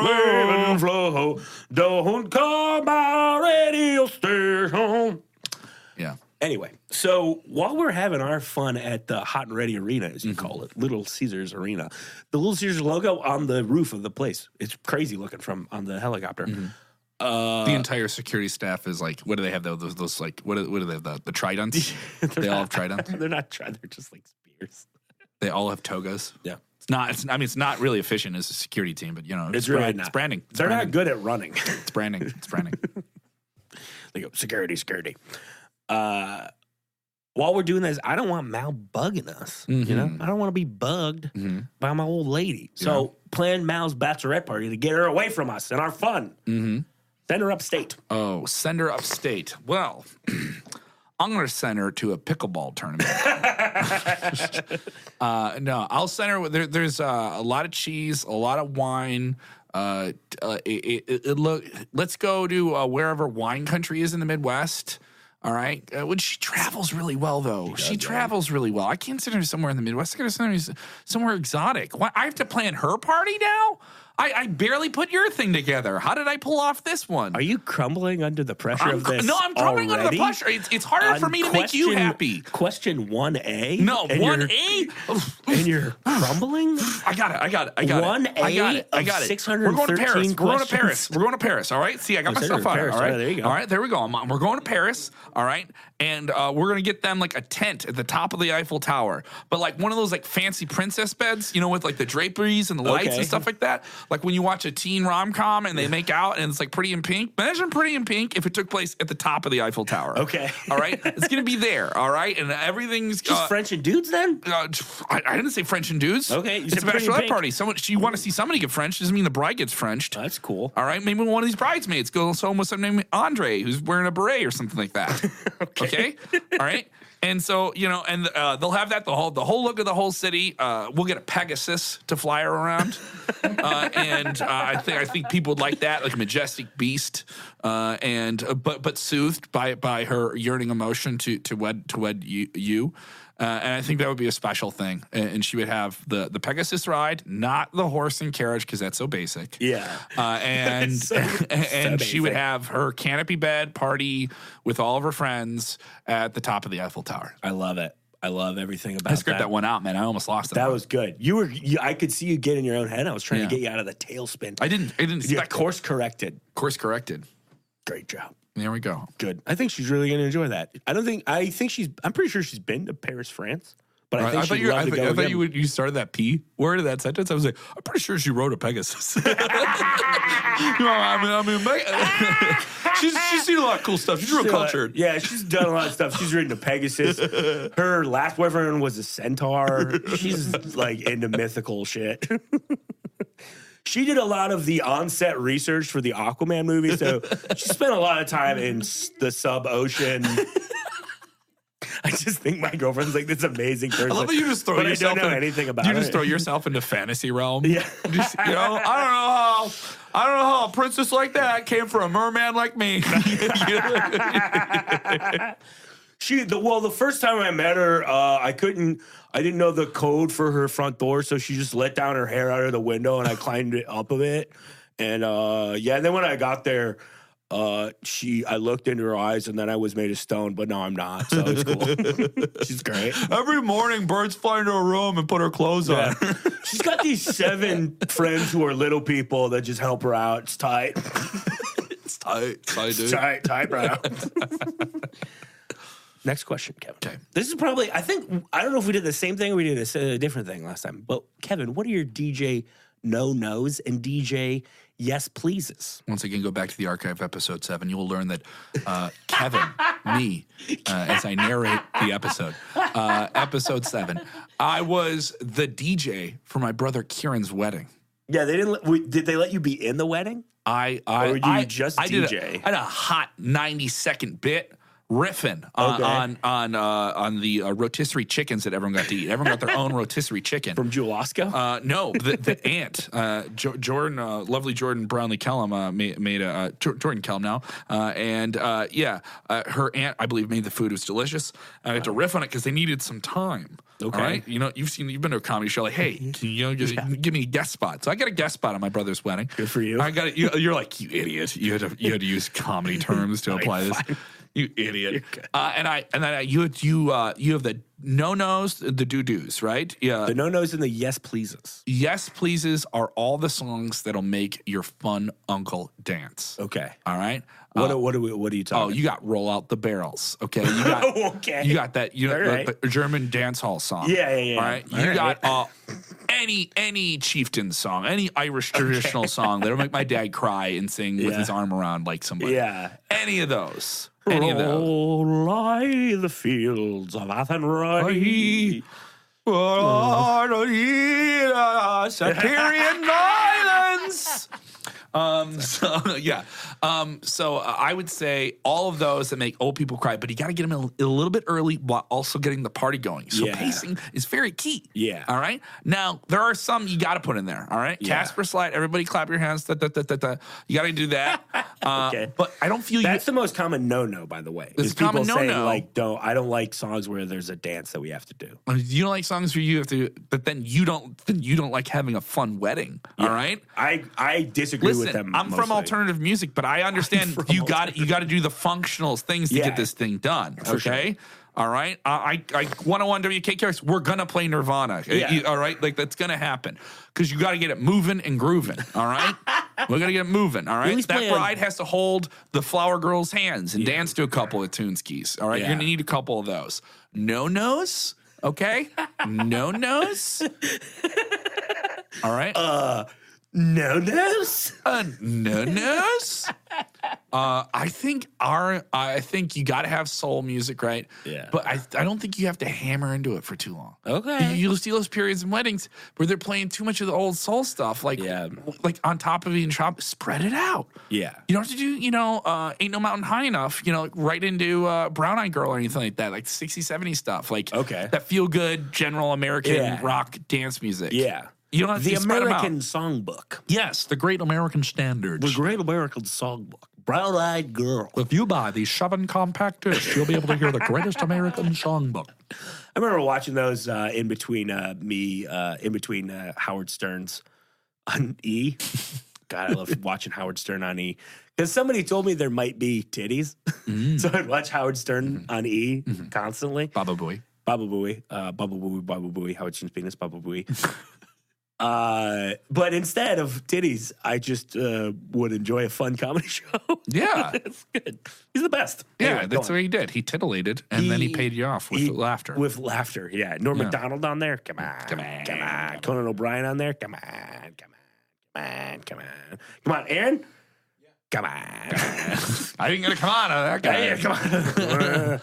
flow, don't call my radio station. Yeah. Anyway, so while we're having our fun at the Hot and Ready Arena, as you call it, Little Caesars Arena, the Little Caesars logo on the roof of the place, it's crazy looking from on the helicopter. The entire security staff is like, what do they have? Those like, what do they have? The tridents? They all have tridents? They're not tridents, they're just like spears. They all have togas? Yeah. It's not really efficient as a security team, but, you know, It's really not. It's branding. They're not good at running. It's branding. It's branding. They go, security. While we're doing this, I don't want Mal bugging us. You know, I don't want to be bugged by my old lady. So plan Mal's bachelorette party to get her away from us and our fun. Send her upstate. Oh, send her upstate. Well, I'm going to send her to a pickleball tournament. No, I'll send her. There's a lot of cheese, a lot of wine. Let's go to wherever wine country is in the Midwest. All right. When she travels really well, though. She travels really well. I can't send her somewhere in the Midwest. I got to send her somewhere exotic. What? I have to plan her party now? I barely put your thing together. How did I pull off this one? Are you crumbling under the pressure of this? No, I'm crumbling under the pressure. It's harder for me to make you happy. Question 1A? No, 1A? And you're crumbling? I got it. 1A of 613 We're going to Paris. questions? We're going to Paris, all right? See, I got my stuff on it, all right? There you go. All right, there we go. We're going to Paris, all right? And we're going to get them like a tent at the top of the Eiffel Tower. But like one of those like fancy princess beds, you know, with like the draperies and the lights and stuff like that. Like when you watch a teen rom-com and they make out and it's like Pretty in Pink. Imagine Pretty in Pink if it took place at the top of the Eiffel Tower. Okay. All right? It's going to be there, all right? And everything's... Just French and dudes then? I didn't say French and dudes. Okay. It's a bachelorette party. You want to see somebody get French. Doesn't mean the bride gets Frenched. Oh, that's cool. All right? Maybe one of these bridesmaids goes home with some named Andre who's wearing a beret or something like that. Okay? All right? And so, you know, and they'll have that, the whole look of the whole city. We'll get a Pegasus to fly her around. I think people would like that, like a majestic beast, but soothed by her yearning emotion to wed you. And I think that would be a special thing. And she would have the Pegasus ride, not the horse and carriage, because that's so basic. Yeah. And she would have her canopy bed party with all of her friends at the top of the Eiffel Tower. I love it. I love everything about that. I scripted that one out, man. I almost lost it. That was good. I could see you get in your own head. I was trying to get you out of the tailspin. I didn't expect course corrected. Course corrected. Great job. There we go. Good. I think she's really going to enjoy that. I'm pretty sure she's been to Paris, France. But I think she'd love to go again. I thought you started that P word of that sentence. I was like, I'm pretty sure she rode a Pegasus. She's seen a lot of cool stuff. She's real cultured. Yeah, she's done a lot of stuff. She's ridden a Pegasus. Her last boyfriend was a centaur. She's like into mythical shit. She did a lot of the on-set research for the Aquaman movie, so she spent a lot of time in the sub-ocean. I just think my girlfriend's like this amazing person. I love that you just throw yourself. I don't know anything about it. You just throw yourself into fantasy realm. Yeah, I don't know how a princess like that came from a merman like me. The first time I met her, I didn't know the code for her front door, so she just let down her hair out of the window, and I climbed it up a bit. And and then when I got there, I looked into her eyes, and then I was made of stone, but no, I'm not, so it's cool. She's great. Every morning, birds fly into her room and put her clothes on. She's got these 7 friends who are little people that just help her out. It's tight. It's tight. Tight, dude. Tight, bro. Next question, Kevin. Okay. This is probably, I don't know if we did the same thing or we did a different thing last time. But, Kevin, what are your DJ no-nos and DJ yes pleases? Once again, go back to the archive, episode 7. You will learn that Kevin, me, as I narrate the episode, episode 7, I was the DJ for my brother Kieran's wedding. Yeah, did they let you be in the wedding? Or were you just DJ? I had a hot 90-second bit riffing on the rotisserie chickens that everyone got to eat. Everyone got their own rotisserie chicken From Jewel Osco? No, the aunt, Jordan, lovely Jordan Brownlee Kellam, made a Jordan Kellam now, her aunt, I believe, made the food. It was delicious. I had to riff on it because they needed some time. Okay. All right? You know, you've been to a comedy show, like, hey, can you just give me a guest spot? So I got a guest spot on my brot's wedding. Good for you. I got it. You're like, you idiot. You had to use comedy terms to apply this. Fine. You idiot. You have the no-nos, the do-dos, right? Yeah. The no-nos and the yes pleases. Yes pleases are all the songs that'll make your fun uncle dance. Okay. All right. What are you talking? Oh, you got roll out the barrels. Okay. You got okay. You got that. You know, right. the German dance hall song. Yeah. All right. You got any chieftain song, any Irish traditional song that'll make my dad cry and sing with his arm around like somebody. Yeah. Any of those. Any of those. Oh, lie the fields of Athenry. Satirian violence. So I would say all of those that make old people cry, but you got to get them a little bit early while also getting the party going. So pacing is very key. Yeah. All right. Now there are some you got to put in there. All right. Yeah. Casper slide. Everybody clap your hands. You got to do that. Okay. But I don't feel That's the most common no-no, by the way. It's is people common saying, no-no. like, I don't like songs where there's a dance that we have to do. You don't like songs where you have to, but then you don't like having a fun wedding. Yeah. All right. I disagree with them. I'm from mostly. alternative music, but I understand you got to do the functional things to get this thing done. Okay. Sure. All right. I 101 WKKRS, we're going to play Nirvana. Yeah. All right. Like that's going to happen because you got to get it moving and grooving. All right. We're going to get it moving. All right. That bride has to hold the flower girl's hands and dance to a couple of tune skis. All right. You're going to need a couple of those. No-nos. Okay. No-nos. All right. No-nos? No-nos? I think you got to have soul music, right? Yeah. But I don't think you have to hammer into it for too long. Okay. You'll see those periods in weddings where they're playing too much of the old soul stuff, like on top of each shop. Spread it out. Yeah. You don't have to do, Ain't No Mountain High Enough, right into Brown Eyed Girl or anything like that, like 60s, 70s stuff. Like that feel good general American rock dance music. Yeah. You don't have to the spread 'em out. American Songbook. Yes, the Great American Standards. The Great American Songbook. Brown-eyed girl. If you buy the 7 compact discs, you'll be able to hear the Greatest American Songbook. I remember watching those in between Howard Stern's on E. God, I love watching Howard Stern on E. Because somebody told me there might be titties. So I'd watch Howard Stern on E constantly. Baba Booey. Baba Booey. Baba Booey, Baba Booey. Howard Stern's penis, Baba Booey. But instead of titties, I just would enjoy a fun comedy show. Yeah. That's good. He's the best. Yeah, Anyway, that's what he did. He titillated, and then he paid you off with laughter. With laughter, yeah. Norm Macdonald on there. Come on. Conan O'Brien on there. Come on. Come on, Aaron. Yeah. Come on. I didn't get a come on out of that guy. Yeah, come on.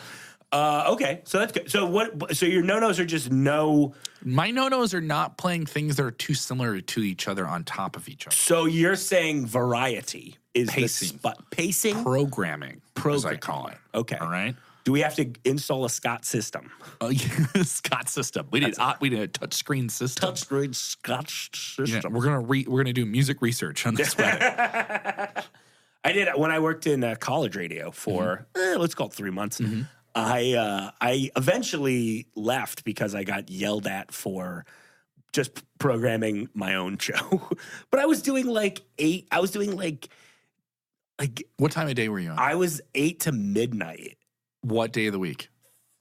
Okay, so that's good. So what? So your no-nos are just no. My no-nos are not playing things that are too similar to each other on top of each other. So you're saying variety is Pacing. Pacing? Programming, as I call it. Okay. All right. Do we have to install a Scott system? Oh, yeah, Scott system. We need a touch screen system. Touchscreen Scott system. Yeah, we're gonna do music research on this wedding. I did when I worked in college radio for let's call it 3 months. I eventually left because I got yelled at for just programming my own show. But I was doing like What time of day were you on? I was 8 to midnight. What day of the week?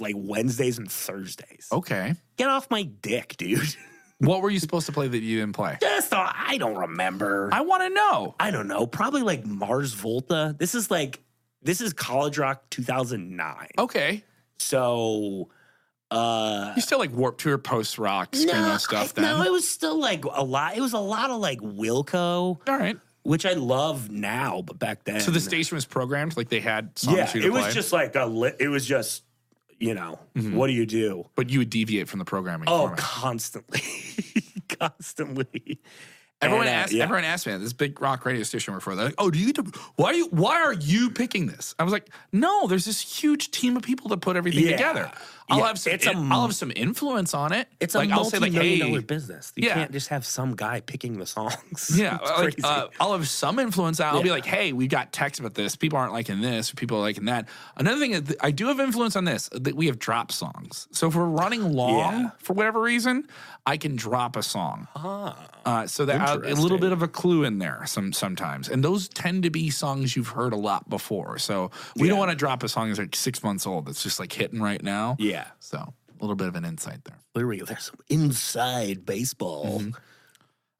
Like Wednesdays and Thursdays. Okay. Get off my dick, dude. What were you supposed to play that you didn't play? I don't remember. I want to know. I don't know. Probably like Mars Volta. This is College Rock 2009. Okay. So you still like Warped Tour, post rock, screamo stuff then? No, it was still like a lot. It was a lot of like Wilco. All right. Which I love now, but back then. So the station was programmed, like they had songs for you to play? It was just like it was just, what do you do? But you would deviate from the programming Oh, format. constantly. Constantly. Everyone And, asked. yeah. Everyone asked me at this big rock radio station before. They're like, "Oh, do you? Why are you picking this?" I was like, "No, there's this huge team of people that put everything together. I'll have some influence on it. It's a I'll say multi-million-dollar business. You Yeah. can't just have some guy picking the songs. Yeah, It's like, crazy. I'll have some influence. I'll be like, hey, we got texts about this. People aren't liking this. Or people are liking that. Another thing is I do have influence on this, that we have drop songs. So if we're running long for whatever reason, I can drop a song. So that a little bit of a clue in there sometimes. And those tend to be songs you've heard a lot before. So we don't want to drop a song that's like 6 months old that's just like hitting right now. Yeah. So a little bit of an insight there. There's some inside baseball.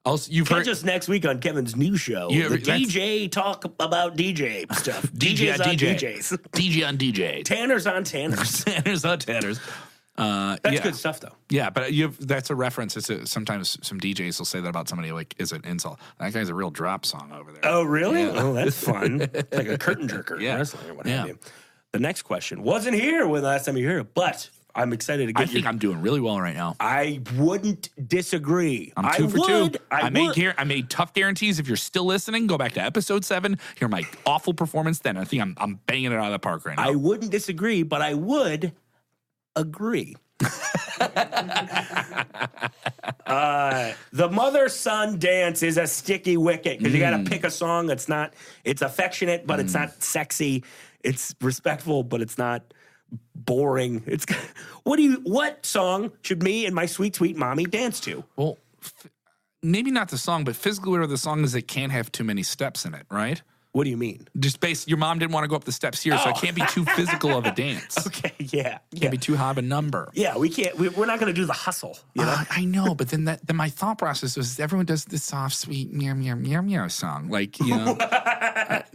Also, you've Catch heard us next week on Kevin's new show. Yeah, The that's- DJ talk about DJ stuff. DJ DJs on on DJ. DJs. DJ on DJ. Tanners on Tanners. Tanners on Tanners. That's good stuff, though. Yeah, but that's a reference. Sometimes some DJs will say that about somebody like is an insult. That guy's a real drop song over there. Oh, really? Yeah. Oh, that's fun. Like a curtain jerker in wrestling or what have you. The next question wasn't here when the last time you heard it, but I'm excited to get I think I'm doing really well right now. I wouldn't disagree. I'm 2 for 2. I made tough guarantees. If you're still listening, go back to episode 7. Hear my awful performance then. I think I'm banging it out of the park right now. I wouldn't disagree, but I would agree. The mother-son dance is a sticky wicket because you got to pick a song that's not. It's affectionate, but it's not sexy. It's respectful, but it's not boring. It's what song should me and my sweet, sweet mommy dance to? Well, maybe not the song, but physically where the song is, it can't have too many steps in it, right? What do you mean? Just your mom didn't want to go up the steps here, so it can't be too physical of a dance. Okay, yeah. Can't be too high of a number. Yeah, we can't. We're not going to do the hustle. You know? I know, but then my thought process was everyone does this soft, sweet meow meow meow meow song, like you know.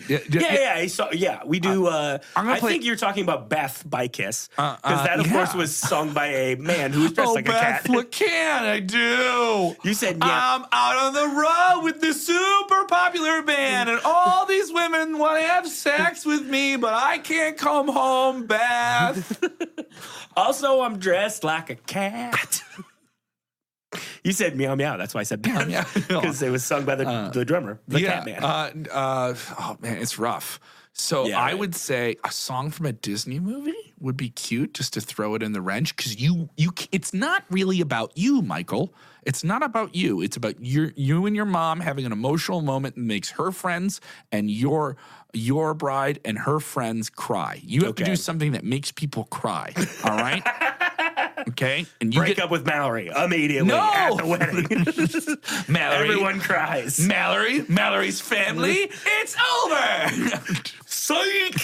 Yeah. We do. I play- think you're talking about Beth by Kiss, because that, of course, was sung by a man who was dressed like a cat. What can I do? You said, yeah. I'm out on the road with this super popular band, and all these women want to have sex with me, but I can't come home, Beth. Also, I'm dressed like a cat. You said meow meow. That's why I said meow meow, because it was sung by the drummer, the cat man. Oh man, it's rough. So I would say a song from a Disney movie would be cute, just to throw it in the wrench, because it's not really about you, Michael. It's not about you. It's about you and your mom having an emotional moment that makes her friends and your bride and her friends cry. You have to do something that makes people cry. All right. Okay, and you break up with Mallory immediately at the wedding. Mallory, everyone cries. Mallory's family. It's over. Psych.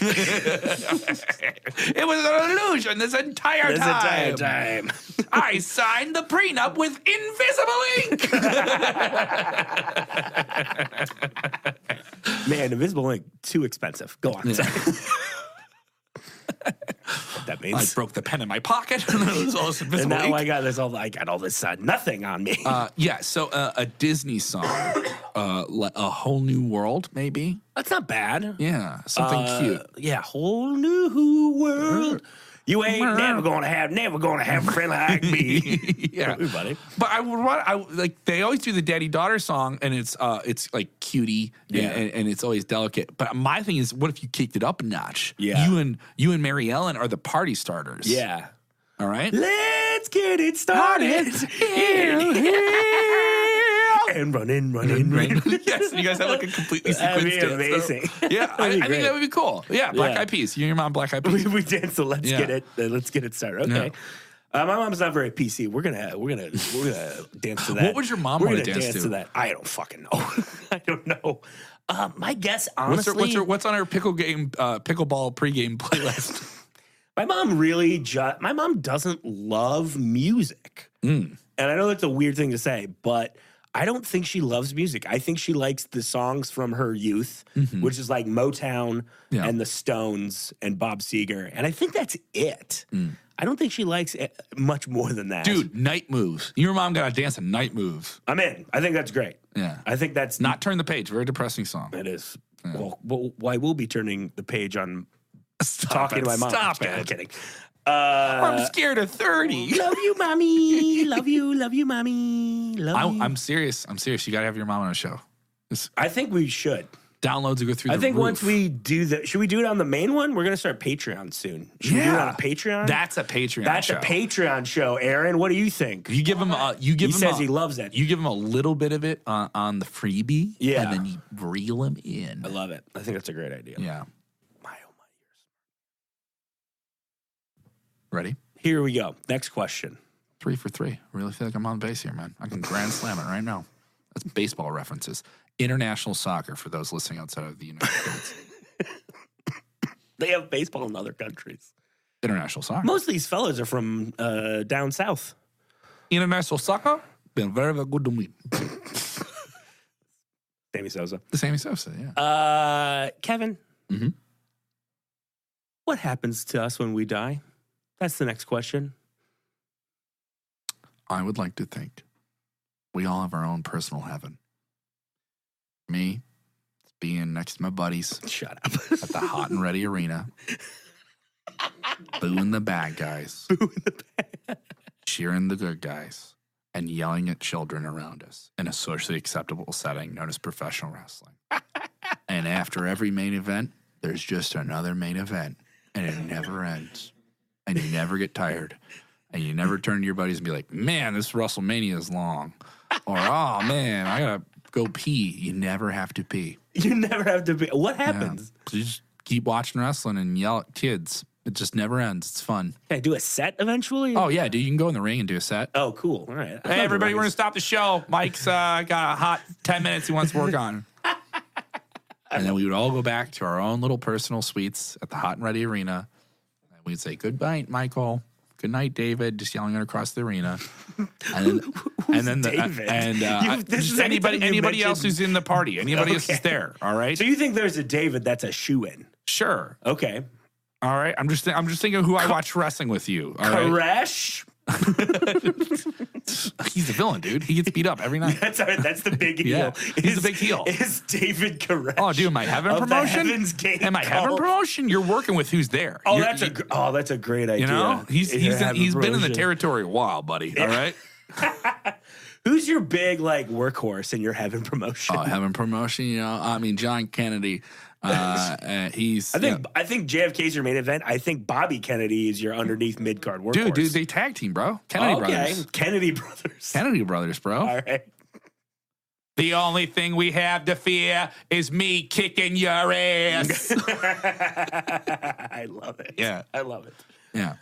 It was an illusion this entire time. I signed the prenup with invisible ink. Man, invisible ink too expensive. Go on. That means I broke the pen in my pocket. It was all this invisible and now ink. I got all this nothing on me. So a Disney song, A Whole New World, maybe. That's not bad. Yeah, something cute. Yeah, whole new world. You ain't never gonna have a friend like me. Yeah, everybody. But they always do the daddy-daughter song, and it's like cutie, and it's always delicate. But my thing is, what if you kicked it up a notch? Yeah, you and Mary Ellen are the party starters. Yeah. All right. Let's get it started. And run. Yes, you guys have like a completely sequenced That'd be dance. amazing. Yeah, I think that would be cool. Yeah, Black Eyed Peas. You and your mom, Black Eyed Peas. We dance. So let's get it started. Okay. My mom's not very PC. We're gonna dance to that. What would your mom want to dance to? That? I don't fucking know. I don't know. My guess, honestly, what's on her pickleball pregame playlist? My mom doesn't love music. And I know that's a weird thing to say, but I don't think she loves music. I think she likes the songs from her youth, which is like Motown and the Stones and Bob Seger. And I think that's it. I don't think she likes much more than that. Dude, Night Moves. Your mom got to dance to Night Moves. I'm in. I think that's great. Yeah. I think that's... Not Turn the Page. Very depressing song. It is. Yeah. Well, I will be turning the page on talking to my mom. Stop it. I'm kidding. I'm scared of 30. Love you, mommy. Love you, mommy. Love you. I'm serious. You got to have your mom on a show. I think we should. Downloads will go through the I think roof. once we do should we do it on the main one? We're going to start Patreon soon. Should we do it on a Patreon? That's a Patreon That's show. a Patreon show, Aaron. What do you think? You give him He says he loves it. You give him a little bit of it on the freebie, Yeah. and then you reel him in. I love it. I think that's a great idea. Yeah. My, oh my ears. Ready? Here we go. Next question. 3 for 3. I really feel like I'm on base here, man. I can grand slam it right now. That's baseball references. International soccer for those listening outside of the United States. They have baseball in other countries. International soccer. Most of these fellas are from down south. International soccer been very, very good to me. Sammy Sosa. The Sammy Sosa, yeah. Kevin. Mm-hmm. What happens to us when we die? That's the next question. I would like to think we all have our own personal heaven. Me, being next to my buddies Shut up. at the hot and ready arena, booing the bad guys, cheering the good guys, and yelling at children around us in a socially acceptable setting known as professional wrestling. And after every main event, there's just another main event, and it never ends. And you never get tired. And you never turn to your buddies and be like, man, this WrestleMania is long. Or, oh, man, I got to go pee. You never have to pee. You never have to be. What happens? Yeah. You just keep watching wrestling and yell at kids. It just never ends. It's fun. Can I do a set eventually? Oh, yeah, dude. You can go in the ring and do a set. Oh, cool. All right. Hey, everybody, we're going to stop the show. Mike's got a hot 10 minutes he wants to work on. And then we would all go back to our own little personal suites at the Hot and Ready Arena. And we'd say, good night, Michael. Good night, David. Just yelling it across the arena. And then David? Just anybody else who's in the party. Anybody else is there. All right. So you think there's a David that's a shoe-in? Sure. Okay. All right. I'm just thinking of who I watch wrestling with you. All right. Koresh? He's the villain, dude. He gets beat up every night. That's the big heel. Yeah, he's the big heel. Is David Koresh? Oh, dude, am I having of promotion? The Heaven's Gate Am I having cult? promotion? You're working with who's there. Oh, that's a great idea. You know, he's been in the territory a while, buddy. Yeah. All right. Who's your big workhorse in your heaven promotion? Oh, having promotion, I mean, John Kennedy. He's. I think JFK's your main event. I think Bobby Kennedy is your underneath mid card workhorse. Dude, they tag team, bro. Kennedy brothers. Kennedy brothers. Kennedy brothers, bro. All right. The only thing we have to fear is me kicking your ass. I love it. Yeah. I love it. Yeah.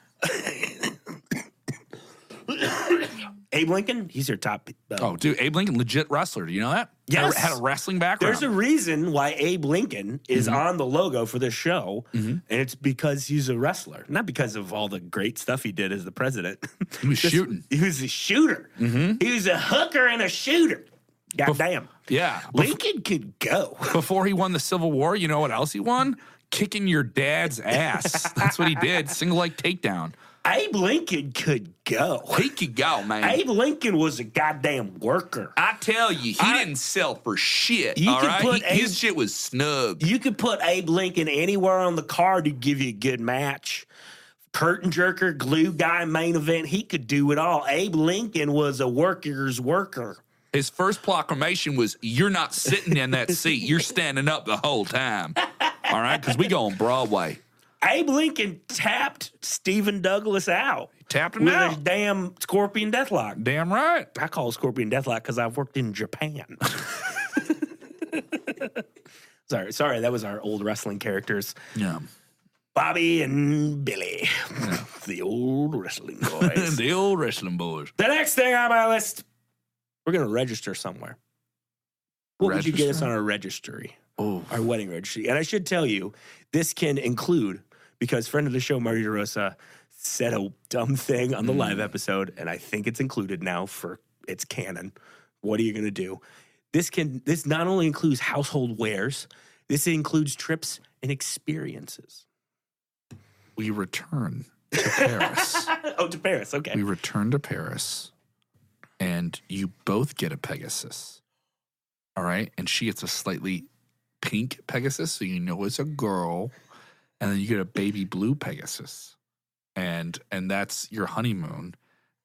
Abe Lincoln, he's your top. Oh, dude, Abe Lincoln, legit wrestler. Do you know that? Yes. Had a wrestling background. There's a reason why Abe Lincoln is on the logo for this show, and it's because he's a wrestler, not because of all the great stuff he did as the president. He was shooting. He was a shooter. He was a hooker and a shooter. Goddamn. Yeah. Lincoln could go. Before he won the Civil War, you know what else he won? Kicking your dad's ass. That's what he did. Single leg takedown. Abe Lincoln could go. He could go, man. Abe Lincoln was a goddamn worker. I tell you, he didn't sell for shit. You all could right? put His shit was snug. You could put Abe Lincoln anywhere on the card to give you a good match. Curtain jerker, glue guy, main event. He could do it all. Abe Lincoln was a worker's worker. His first proclamation was, you're not sitting in that seat. You're standing up the whole time. All right? Because we go on Broadway. Abe Lincoln tapped Stephen Douglas out. Tapped him with out. a damn Scorpion Deathlock. Damn right. I call it Scorpion Deathlock because I've worked in Japan. Sorry, that was our old wrestling characters. Yeah. Bobby and Billy. Yeah. The old wrestling boys. The old wrestling boys. The next thing on my list, we're going to register somewhere. What would you get us on our registry? Oh. Our wedding registry. And I should tell you, this can include, because friend of the show, Marty DeRosa, said a dumb thing on the live episode, and I think it's included now for its canon. What are you going to do? This not only includes household wares, this includes trips and experiences. We return to Paris. Oh, to Paris. Okay. We return to Paris, and you both get a Pegasus. All right? And she gets a slightly pink Pegasus, so you know it's a girl. And then you get a baby blue Pegasus. and that's your honeymoon,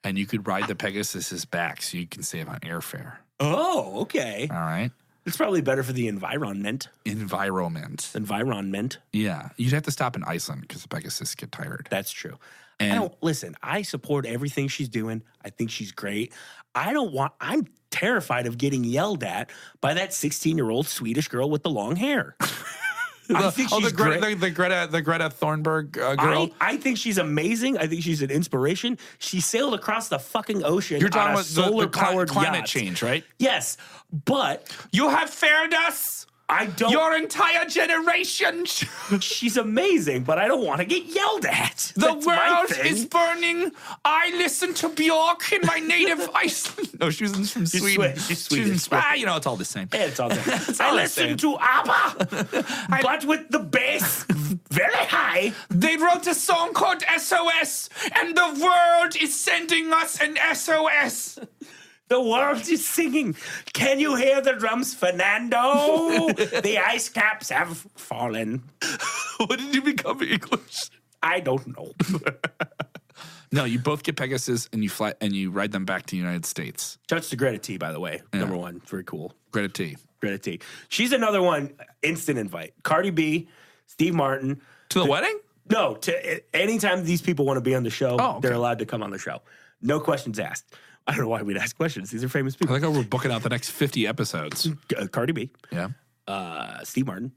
and you could ride the Pegasus's back so you can save on airfare. Oh, okay. All right. It's probably better for the environment. Environment. Yeah. You'd have to stop in Iceland because the Pegasus get tired. That's true. And listen, I support everything she's doing. I think she's great. I'm terrified of getting yelled at by that 16-year-old Swedish girl with the long hair. I think she's great. The Greta Thunberg girl. I think she's amazing. I think she's an inspiration. She sailed across the fucking ocean. You're talking on a about solar-powered climate yacht. change, right? Yes, but You have failed us. I don't. Your entire generation. She's amazing, but I don't want to get yelled at. The That's my world thing. is burning. I listen to Bjork in my native Iceland. No, she was from Sweden. She's Swedish. It's all the same. Yeah, it's all there. It's I all the listen same. to ABBA, but with the bass very high. They wrote a song called SOS, and the world is sending us an SOS. The world is singing. Can you hear the drums, Fernando? The ice caps have fallen. What did you become English? I don't know. No, you both get Pegasus and you fly and you ride them back to the United States. Shouts to Greta T, by the way. Number one. Very cool. Greta T. Greta T. She's another one, instant invite. Cardi B, Steve Martin. To the wedding? No, to anytime these people want to be on the show, Oh, okay. they're allowed to come on the show. No questions asked. I don't know why we'd ask questions. These are famous I people. think we're booking out the next 50 episodes. Cardi B, Yeah. Steve Martin,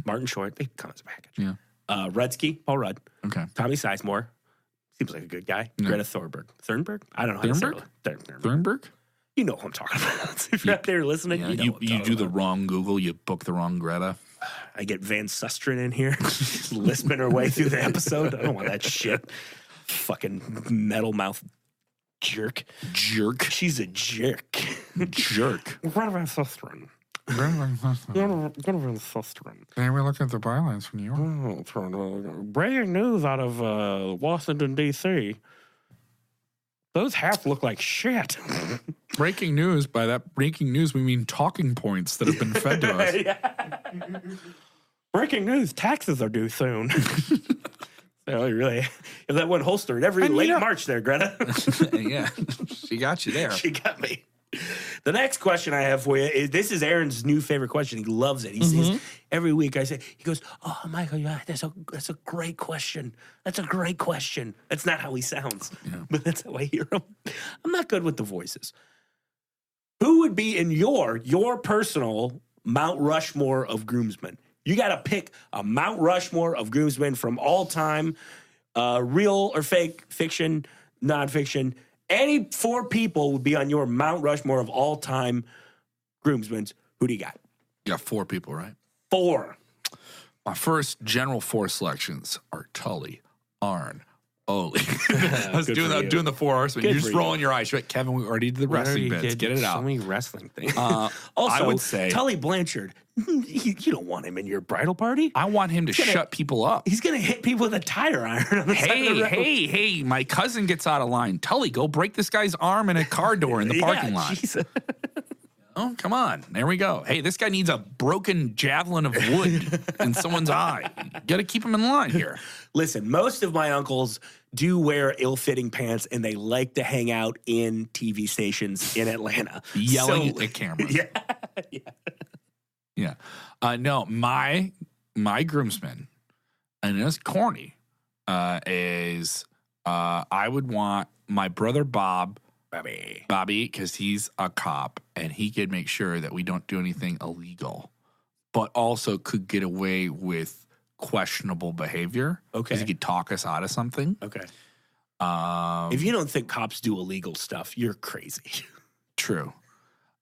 Martin Short. They come as a package. Yeah. Rudsky, Paul Rudd, Okay. Tommy Sizemore. Seems like a good guy. Greta Thunberg. Thunberg? I don't know how to say Thunberg? it. Thunberg. Thunberg? You know who I'm talking about. If you're out there listening, Yeah, you know you, what I'm you talking do the about. wrong Google, you book the wrong Greta. I get Van Susteren in here, lisping her way through the episode. I don't want that shit. Fucking metal mouth jerk. Jerk. She's a jerk. Jerk. Greta Van Susteren. Greta Van Susteren. Hey, we looked at the bylines from New York. Breaking news out of Washington, D.C. Those hats look like shit. Breaking news. By that breaking news, we mean talking points that have been fed to us. Breaking news, taxes are due soon. So really, if that one holstered every late March there, Greta. Yeah, she got you there. She got me. The next question I have for you is, this is Aaron's new favorite question. He loves it. He says every week he goes, "Oh, Michael, yeah, that's a great question. That's a great question." That's not how he sounds, but that's how I hear him. I'm not good with the voices. Who would be in your personal Mount Rushmore of groomsmen? You got to pick a Mount Rushmore of groomsmen from all time, real or fake, fiction, nonfiction. Any 4 people would be on your Mount Rushmore of all time groomsmen. Who do you got? You got 4 people, right? 4. My first general 4 selections are Tully, Arn, Oli. I was doing the 4 horsemen. You're just rolling your eyes. You're like, Kevin, we already did the wrestling bits. Get it out. So many wrestling things. Also, I would say Tully Blanchard. You don't want him in your bridal party. I want him to shut people up. He's gonna hit people with a tire iron on the side of the road. Hey! My cousin gets out of line. Tully, go break this guy's arm in a car door in the parking lot. Jesus. Oh, come on. There we go. Hey, this guy needs a broken javelin of wood in someone's eye. You got to keep him in line here. Listen, most of my uncles do wear ill-fitting pants, and they like to hang out in TV stations in Atlanta. Yelling at cameras. Yeah. No, my groomsmen, and it's corny, is I would want my brother Bobby, because he's a cop, and he could make sure that we don't do anything illegal, but also could get away with questionable behavior. Okay. Because he could talk us out of something. Okay. If you don't think cops do illegal stuff, you're crazy. True.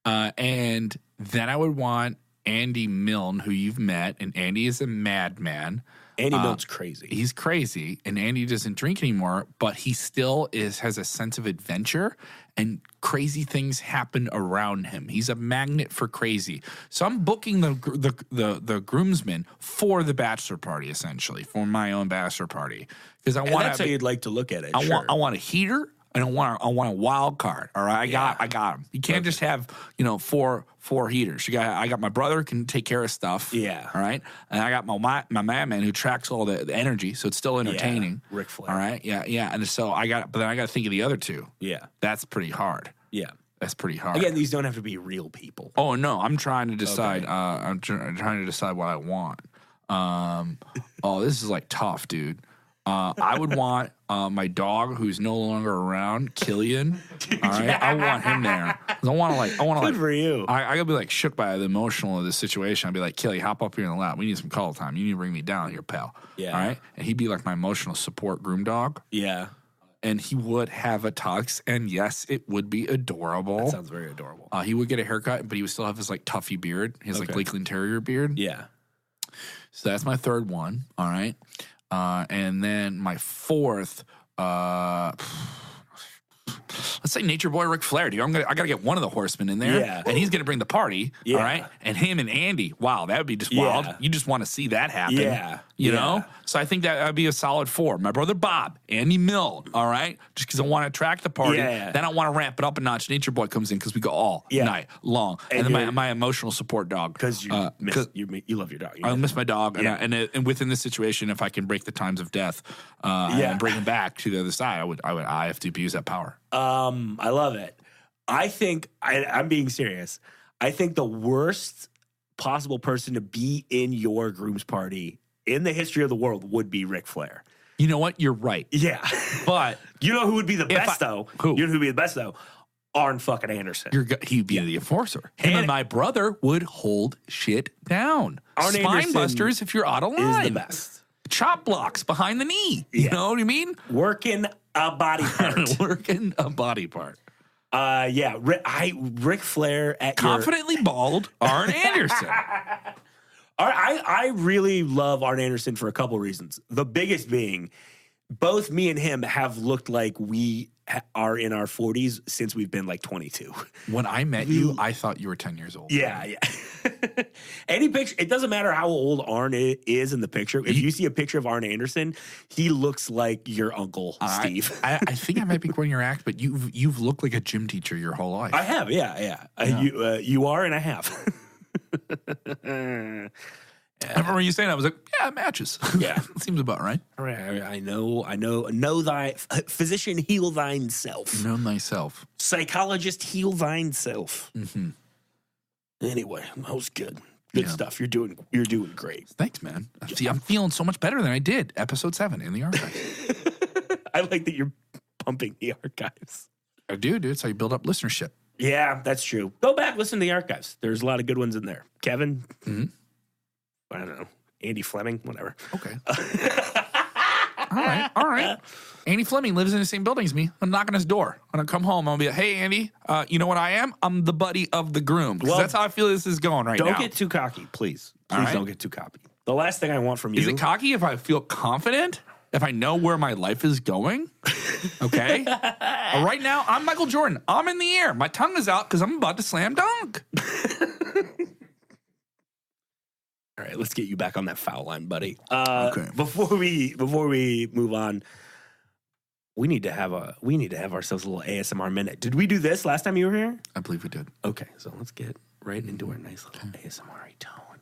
And then I would want Andy Milne, who you've met, and Andy is a madman. Andy Milne's crazy. He's crazy, and Andy doesn't drink anymore, but he still has a sense of adventure, and crazy things happen around him. He's a magnet for crazy. So I'm booking the groomsmen for the bachelor party, essentially, for my own bachelor party, because I want. That's how you'd like to look at it. I want a heater. and I want a wild card. All right, I got him. You can't just have four heaters. I got my brother who can take care of stuff. Yeah. All right, and I got my madman who tracks all the energy, so it's still entertaining. Ric Flair. All right, yeah, and so but then I got to think of the other two. Yeah, that's pretty hard. Yeah. That's pretty hard. Again, these don't have to be real people. Oh no, I'm trying to decide. Okay. I'm trying to decide what I want. This is like tough, dude. I would want my dog, who's no longer around, Killian. All right, I want him there. I want to Good for you. I gotta be like shook by the emotional of the situation. I'd be like, Killy, hop up here in the lap. We need some call time. You need to bring me down here, pal. Yeah. All right, and he'd be like my emotional support groom dog. Yeah. And he would have a tux, and yes, it would be adorable. That sounds very adorable. He would get a haircut, but he would still have his like Tuffy beard, his like Lakeland Terrier beard. Yeah. So that's my third one. All right. And then my fourth, let's say Nature Boy Ric Flair, dude. I gotta get one of the horsemen in there. Yeah. And he's gonna bring the party. Yeah. All right. And him and Andy. Wow, that would be just wild. You just want to see that happen. Yeah. You know? So I think that would be a solid 4. My brother Bob, Andy Mill, all right? Just because I want to attract the party. Yeah. Then I want to ramp it up a notch. Nature Boy comes in because we go all night long. And then my emotional support dog. Because you love your dog. I miss my dog. And within this situation, if I can break the times of death and bring him back to the other side, I have to use that power. I love it. I think, I'm being serious, I think the worst possible person to be in your groom's party in the history of the world would be Ric Flair. You know what? You're right. Yeah. But you know who would be the best, though? Who? You know who would be the best, though? Arn fucking Anderson. He'd be the enforcer. Him and my brother would hold shit down. Arn Spine Anderson busters if you're out of line. Is the best. Chop blocks behind the knee. You know what I mean? Working a body part. Working a body part. Ric Flair at confidently bald Arn Anderson. I really love Arn Anderson for a couple reasons. The biggest being, both me and him have looked like we are in our 40s since we've been like 22. When I met you, I thought you were 10 years old. Yeah. Any picture, it doesn't matter how old Arn is in the picture. If you see a picture of Arn Anderson, he looks like your uncle, Steve. I think I might be quoting your act, but you've looked like a gym teacher your whole life. I have, yeah. You are, and I have. I remember you saying that. I was like, yeah, it matches. Yeah. Seems about right. I know thy physician, heal thine self. Know thyself. Psychologist, heal thine self. Mm-hmm. Anyway, that was good. Good stuff. You're doing great. Thanks, man. See, I'm feeling so much better than I did episode 7 in the archives. I like that you're pumping the archives. I do, dude. It's how you build up listenership. Yeah, that's true. Go back, listen to the archives. There's a lot of good ones in there. Kevin, I don't know, Andy Fleming, whatever. Okay. All right. Andy Fleming lives in the same building as me. I'm knocking his door. When I come home, I'll be like, hey, Andy, you know what I am? I'm the buddy of the groom. Because that's how I feel this is going right now. Don't get too cocky, please. Please don't get too cocky. The last thing I want from you. Is it cocky if I feel confident? If I know where my life is going? Okay? Right now, I'm Michael Jordan. I'm in the air. My tongue is out because I'm about to slam dunk. All right, let's get you back on that foul line, buddy. Okay. Before we move on, we need to have ourselves a little ASMR minute. Did we do this last time you were here? I believe we did. Okay, so let's get right into our nice little ASMR tone.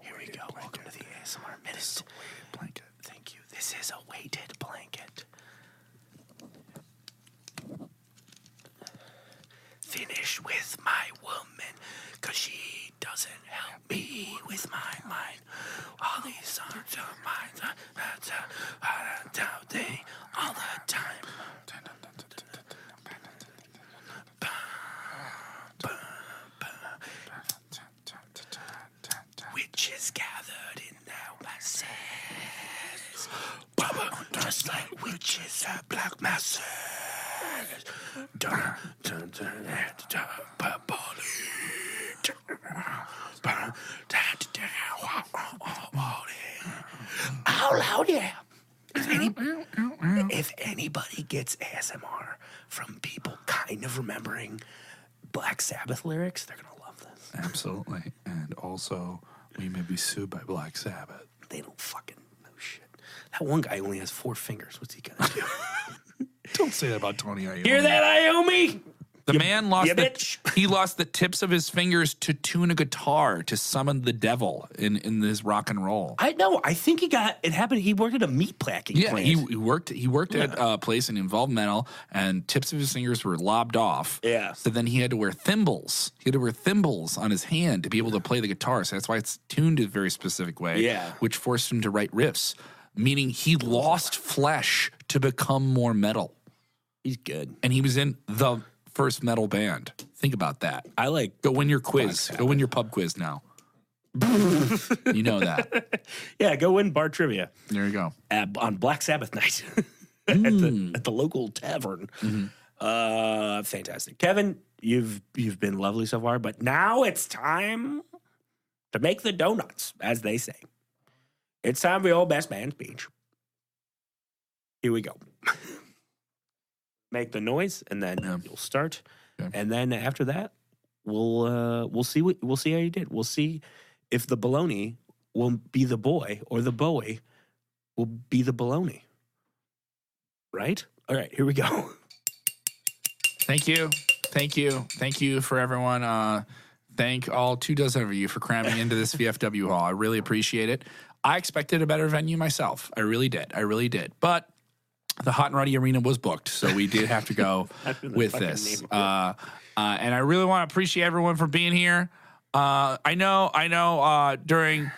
Here we go. Welcome to the ASMR minute. Blanket. Thank you. This is a weighted blanket. Finish with my woman, 'cause she doesn't help me with my mind. All these songs are mine. All the time. Witches gathered in our masses. Just like witches have black masses. How loud, yeah. If anybody gets ASMR from people kind of remembering Black Sabbath lyrics, they're going to love this. Absolutely. And also, we may be sued by Black Sabbath. They don't fucking know shit. That one guy only has 4 fingers. What's he going to do? Don't say that about Tony Iommi. Hear that, Iommi? The man lost bitch. he lost the tips of his fingers to tune a guitar to summon the devil in his rock and roll. I know. I think it happened. He worked at a meat packing plant. He worked at a place and involved metal, and tips of his fingers were lobbed off. Yeah. So then he had to wear thimbles. He had to wear thimbles on his hand to be able to play the guitar. So that's why it's tuned a very specific way. Yeah. Which forced him to write riffs, meaning he lost flesh to become more metal. He's good. And he was in the first metal band. Think about that. I like. Go win your quiz. Go win your pub quiz now. You know that. Yeah, go win bar trivia. There you go. On Black Sabbath night at the local tavern. Fantastic. Kevin, you've been lovely so far, but now it's time to make the donuts, as they say. It's time for your best man speech. Here we go. Make the noise, and then you'll start, and then after that, we'll see how you did. We'll see if the baloney will be the boy or the boy will be the baloney. Right? All right, here we go. Thank you for everyone. Thank all 24 of you for cramming into this VFW hall. I really appreciate it. I expected a better venue myself. I really did. But the Hot and Ruddy Arena was booked, so we did have to go with this. And I really want to appreciate everyone for being here. I know. During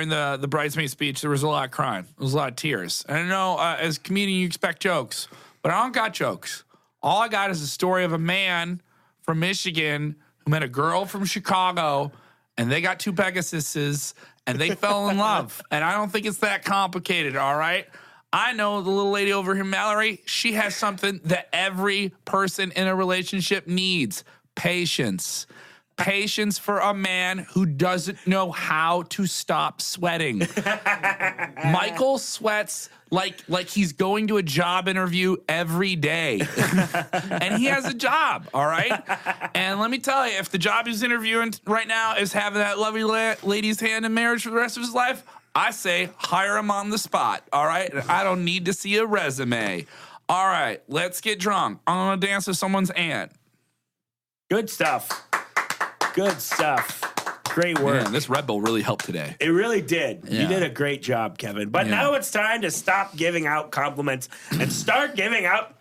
the bridesmaid speech, there was a lot of crying. There was a lot of tears. And I know as a comedian, you expect jokes, but I don't got jokes. All I got is a story of a man from Michigan who met a girl from Chicago, and they got 2 Pegasuses, and they fell in love. And I don't think it's that complicated, all right? I know the little lady over here, Mallory, she has something that every person in a relationship needs: patience. Patience for a man who doesn't know how to stop sweating. Michael sweats like he's going to a job interview every day. And he has a job, all right? And let me tell you, if the job he's interviewing right now is having that lovely lady's hand in marriage for the rest of his life, I say hire him on the spot, all right? I don't need to see a resume. All right, let's get drunk. I'm going to dance with someone's aunt. Good stuff. Great work. Man, this Red Bull really helped today. It really did. Yeah. You did a great job, Kevin. But now it's time to stop giving out compliments and start giving out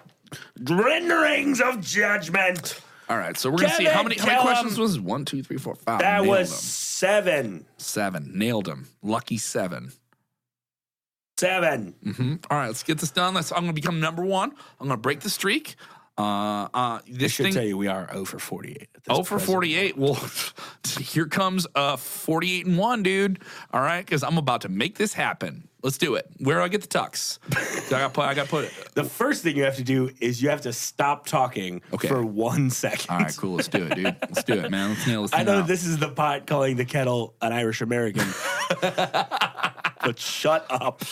renderings of judgment. All right, so we're going to see how many questions was it? 1, 2, 3, 4, 5. That was 7. 7. Nailed him. Lucky 7. 7. Mm-hmm. All right, let's get this done. I'm going to become number 1. I'm going to break the streak. I should tell you we are 0 for 48. 0 for 48. Well, here comes 48 and 1, dude. All right, because I'm about to make this happen. Let's do it. Where do I get the tux? I got to put it. The first thing you have to do is you have to stop talking for 1 second. All right, cool. Let's do it, dude. Let's do it, man. Let's nail this thing I know out. this is the pot calling the kettle an Irish American. But shut up.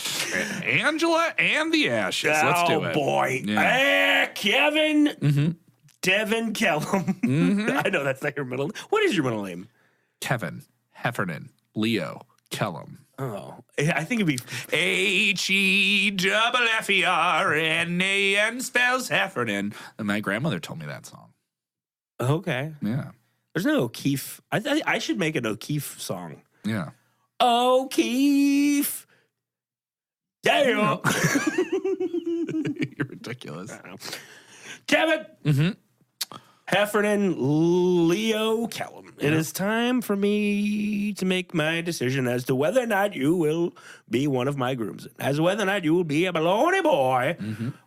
Angela and the Ashes. Let's do it. Oh, boy. Yeah. Kevin Devin Kellam. I know that's not your middle name. What is your middle name? Kevin Heffernan Leo Kellam. Oh, I think it'd be Heffernan spells Heffernan. And my grandmother told me that song. Okay. Yeah. There's no O'Keefe. I should make an O'Keefe song. Yeah. O'Keefe. Yeah. You're ridiculous. Kevin. Heffernan Leo Kellam. It is time for me to make my decision as to whether or not you will be one of my grooms. As to whether or not you will be a baloney boy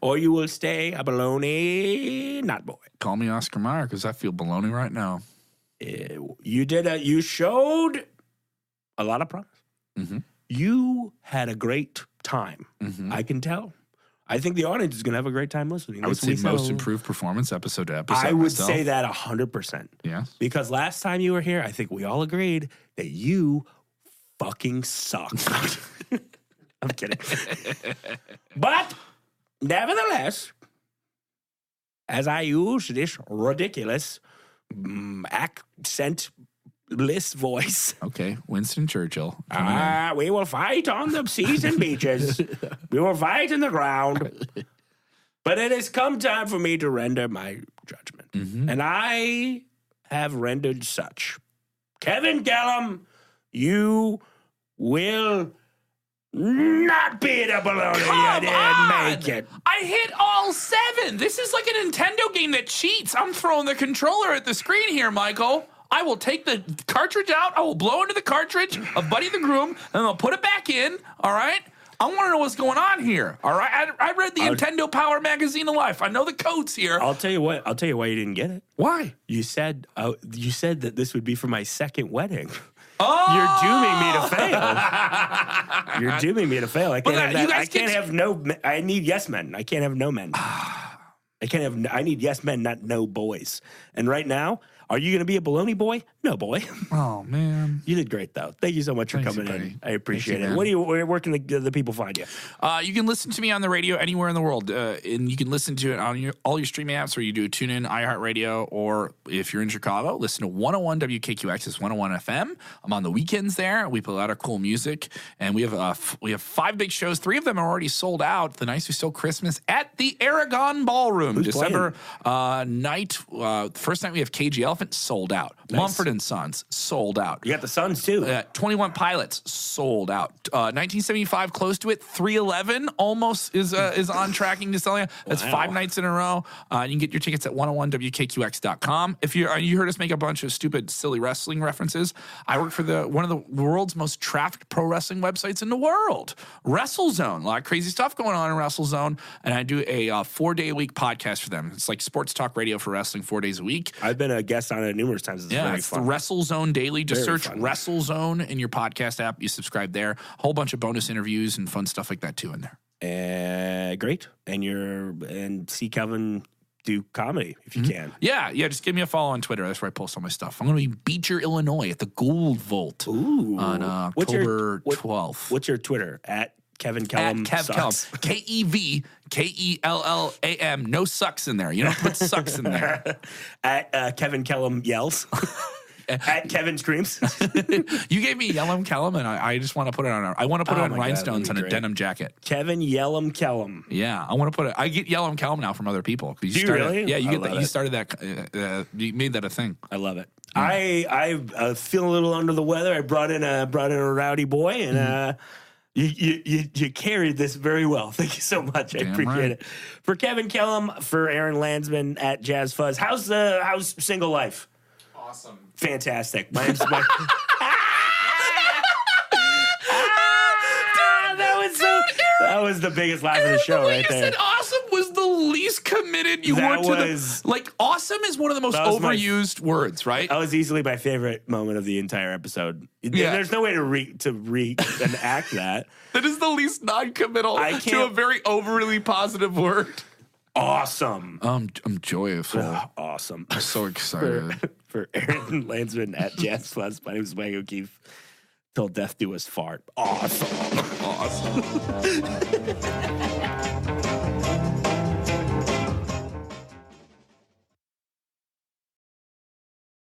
or you will stay a baloney not boy. Call me Oscar Mayer because I feel baloney right now. You showed a lot of promise. You had a great time. I can tell. I think the audience is going to have a great time listening. I would say most improved performance episode to episode. I would say that 100%. Yeah. Because last time you were here, I think we all agreed that you fucking suck. I'm kidding. But nevertheless, as I use this ridiculous accentless voice. Okay, Winston Churchill. We will fight on the seas and beaches. We will fight in the ground. But it has come time for me to render my judgment. Mm-hmm. And I have rendered such. Kevin Kellam, you will not be the Bologna. You didn't make it. I hit all 7. This is like a Nintendo game that cheats. I'm throwing the controller at the screen here, Michael. I will take the cartridge out. I will blow into the cartridge of Buddy the Groom, and I'll put it back in, all right? I want to know what's going on here, all right? I read the Nintendo Power Magazine of Life. I know the codes here. I'll tell you what. I'll tell you why you didn't get it. Why? You said that this would be for my second wedding. Oh! You're dooming me to fail. You're dooming me to fail. I can't have that. I can't have no. I need yes men. I can't have no men. I need yes men, not no boys. And right now, are you going to be a baloney boy? No, boy. Oh, man. You did great, though. Thank you so much for coming in. I appreciate it. Where can the people find you? You can listen to me on the radio anywhere in the world. And you can listen to it on all your streaming apps, or you do TuneIn, iHeartRadio, or if you're in Chicago, listen to 101 WKQX. It's 101 FM. I'm on the weekends there. We play a lot of cool music. And we have 5 big shows. 3 of them are already sold out. The Nights We Stole Christmas at the Aragon Ballroom. Who's December night. First night we have KG Elephant, sold out. Nice. Mumford & Sons, sold out. You got the Suns, too. 21 Pilots, sold out. 1975, close to it. 311 almost is on tracking to sell you. That's 5 nights in a row. You can get your tickets at 101WKQX.com. If you heard us make a bunch of stupid, silly wrestling references, I work for one of the world's most trafficked pro wrestling websites in the world, WrestleZone. A lot of crazy stuff going on in WrestleZone, and I do a 4-day-a-week podcast for them. It's like sports talk radio for wrestling 4 days a week. I've been a guest on it numerous times. It's very it's fun. the WrestleZone Daily. Just Very search fun. WrestleZone in your podcast app. You subscribe there. A whole bunch of bonus interviews and fun stuff like that too in there. Great. And see Kevin do comedy if you can. Yeah. Just give me a follow on Twitter. That's where I post all my stuff. I'm going to be Beecher, Illinois at the Gold Vault on October 12th. What's your Twitter? At Kevin Kellam. At Kev Kellam. KEVKELLAM. No sucks in there. You don't put sucks in there. At Kevin Kellam yells. At Kevin screams. You gave me Yellam Kellam, and I just want to put it on. I want to put it on rhinestones on a denim jacket. Kevin Yellam Kellam. Yeah, I want to put it. I get Yellam Kellam now from other people. Do you really? Yeah, you get that. You started that. You made that a thing. I love it. Yeah. I feel a little under the weather. I brought in a rowdy boy, and you carried this very well. Thank you so much. I appreciate it. For Kevin Kellam, for Aaron Landsman at Jazz Fuzz. How's single life? Awesome. Fantastic. My name's Mike. That was the biggest laugh of the show right there. You said awesome was the least committed you were to the... Like, awesome is one of the most overused words, right? That was easily my favorite moment of the entire episode. Yeah. There's no way to reenact that. That is the least non-committal to a very overly positive word. Awesome. I'm joyful. Awesome. I'm so excited. For Aaron Landsman at Jazz Plus, my name is Mike O'Keefe. Till death do us fart. Awesome.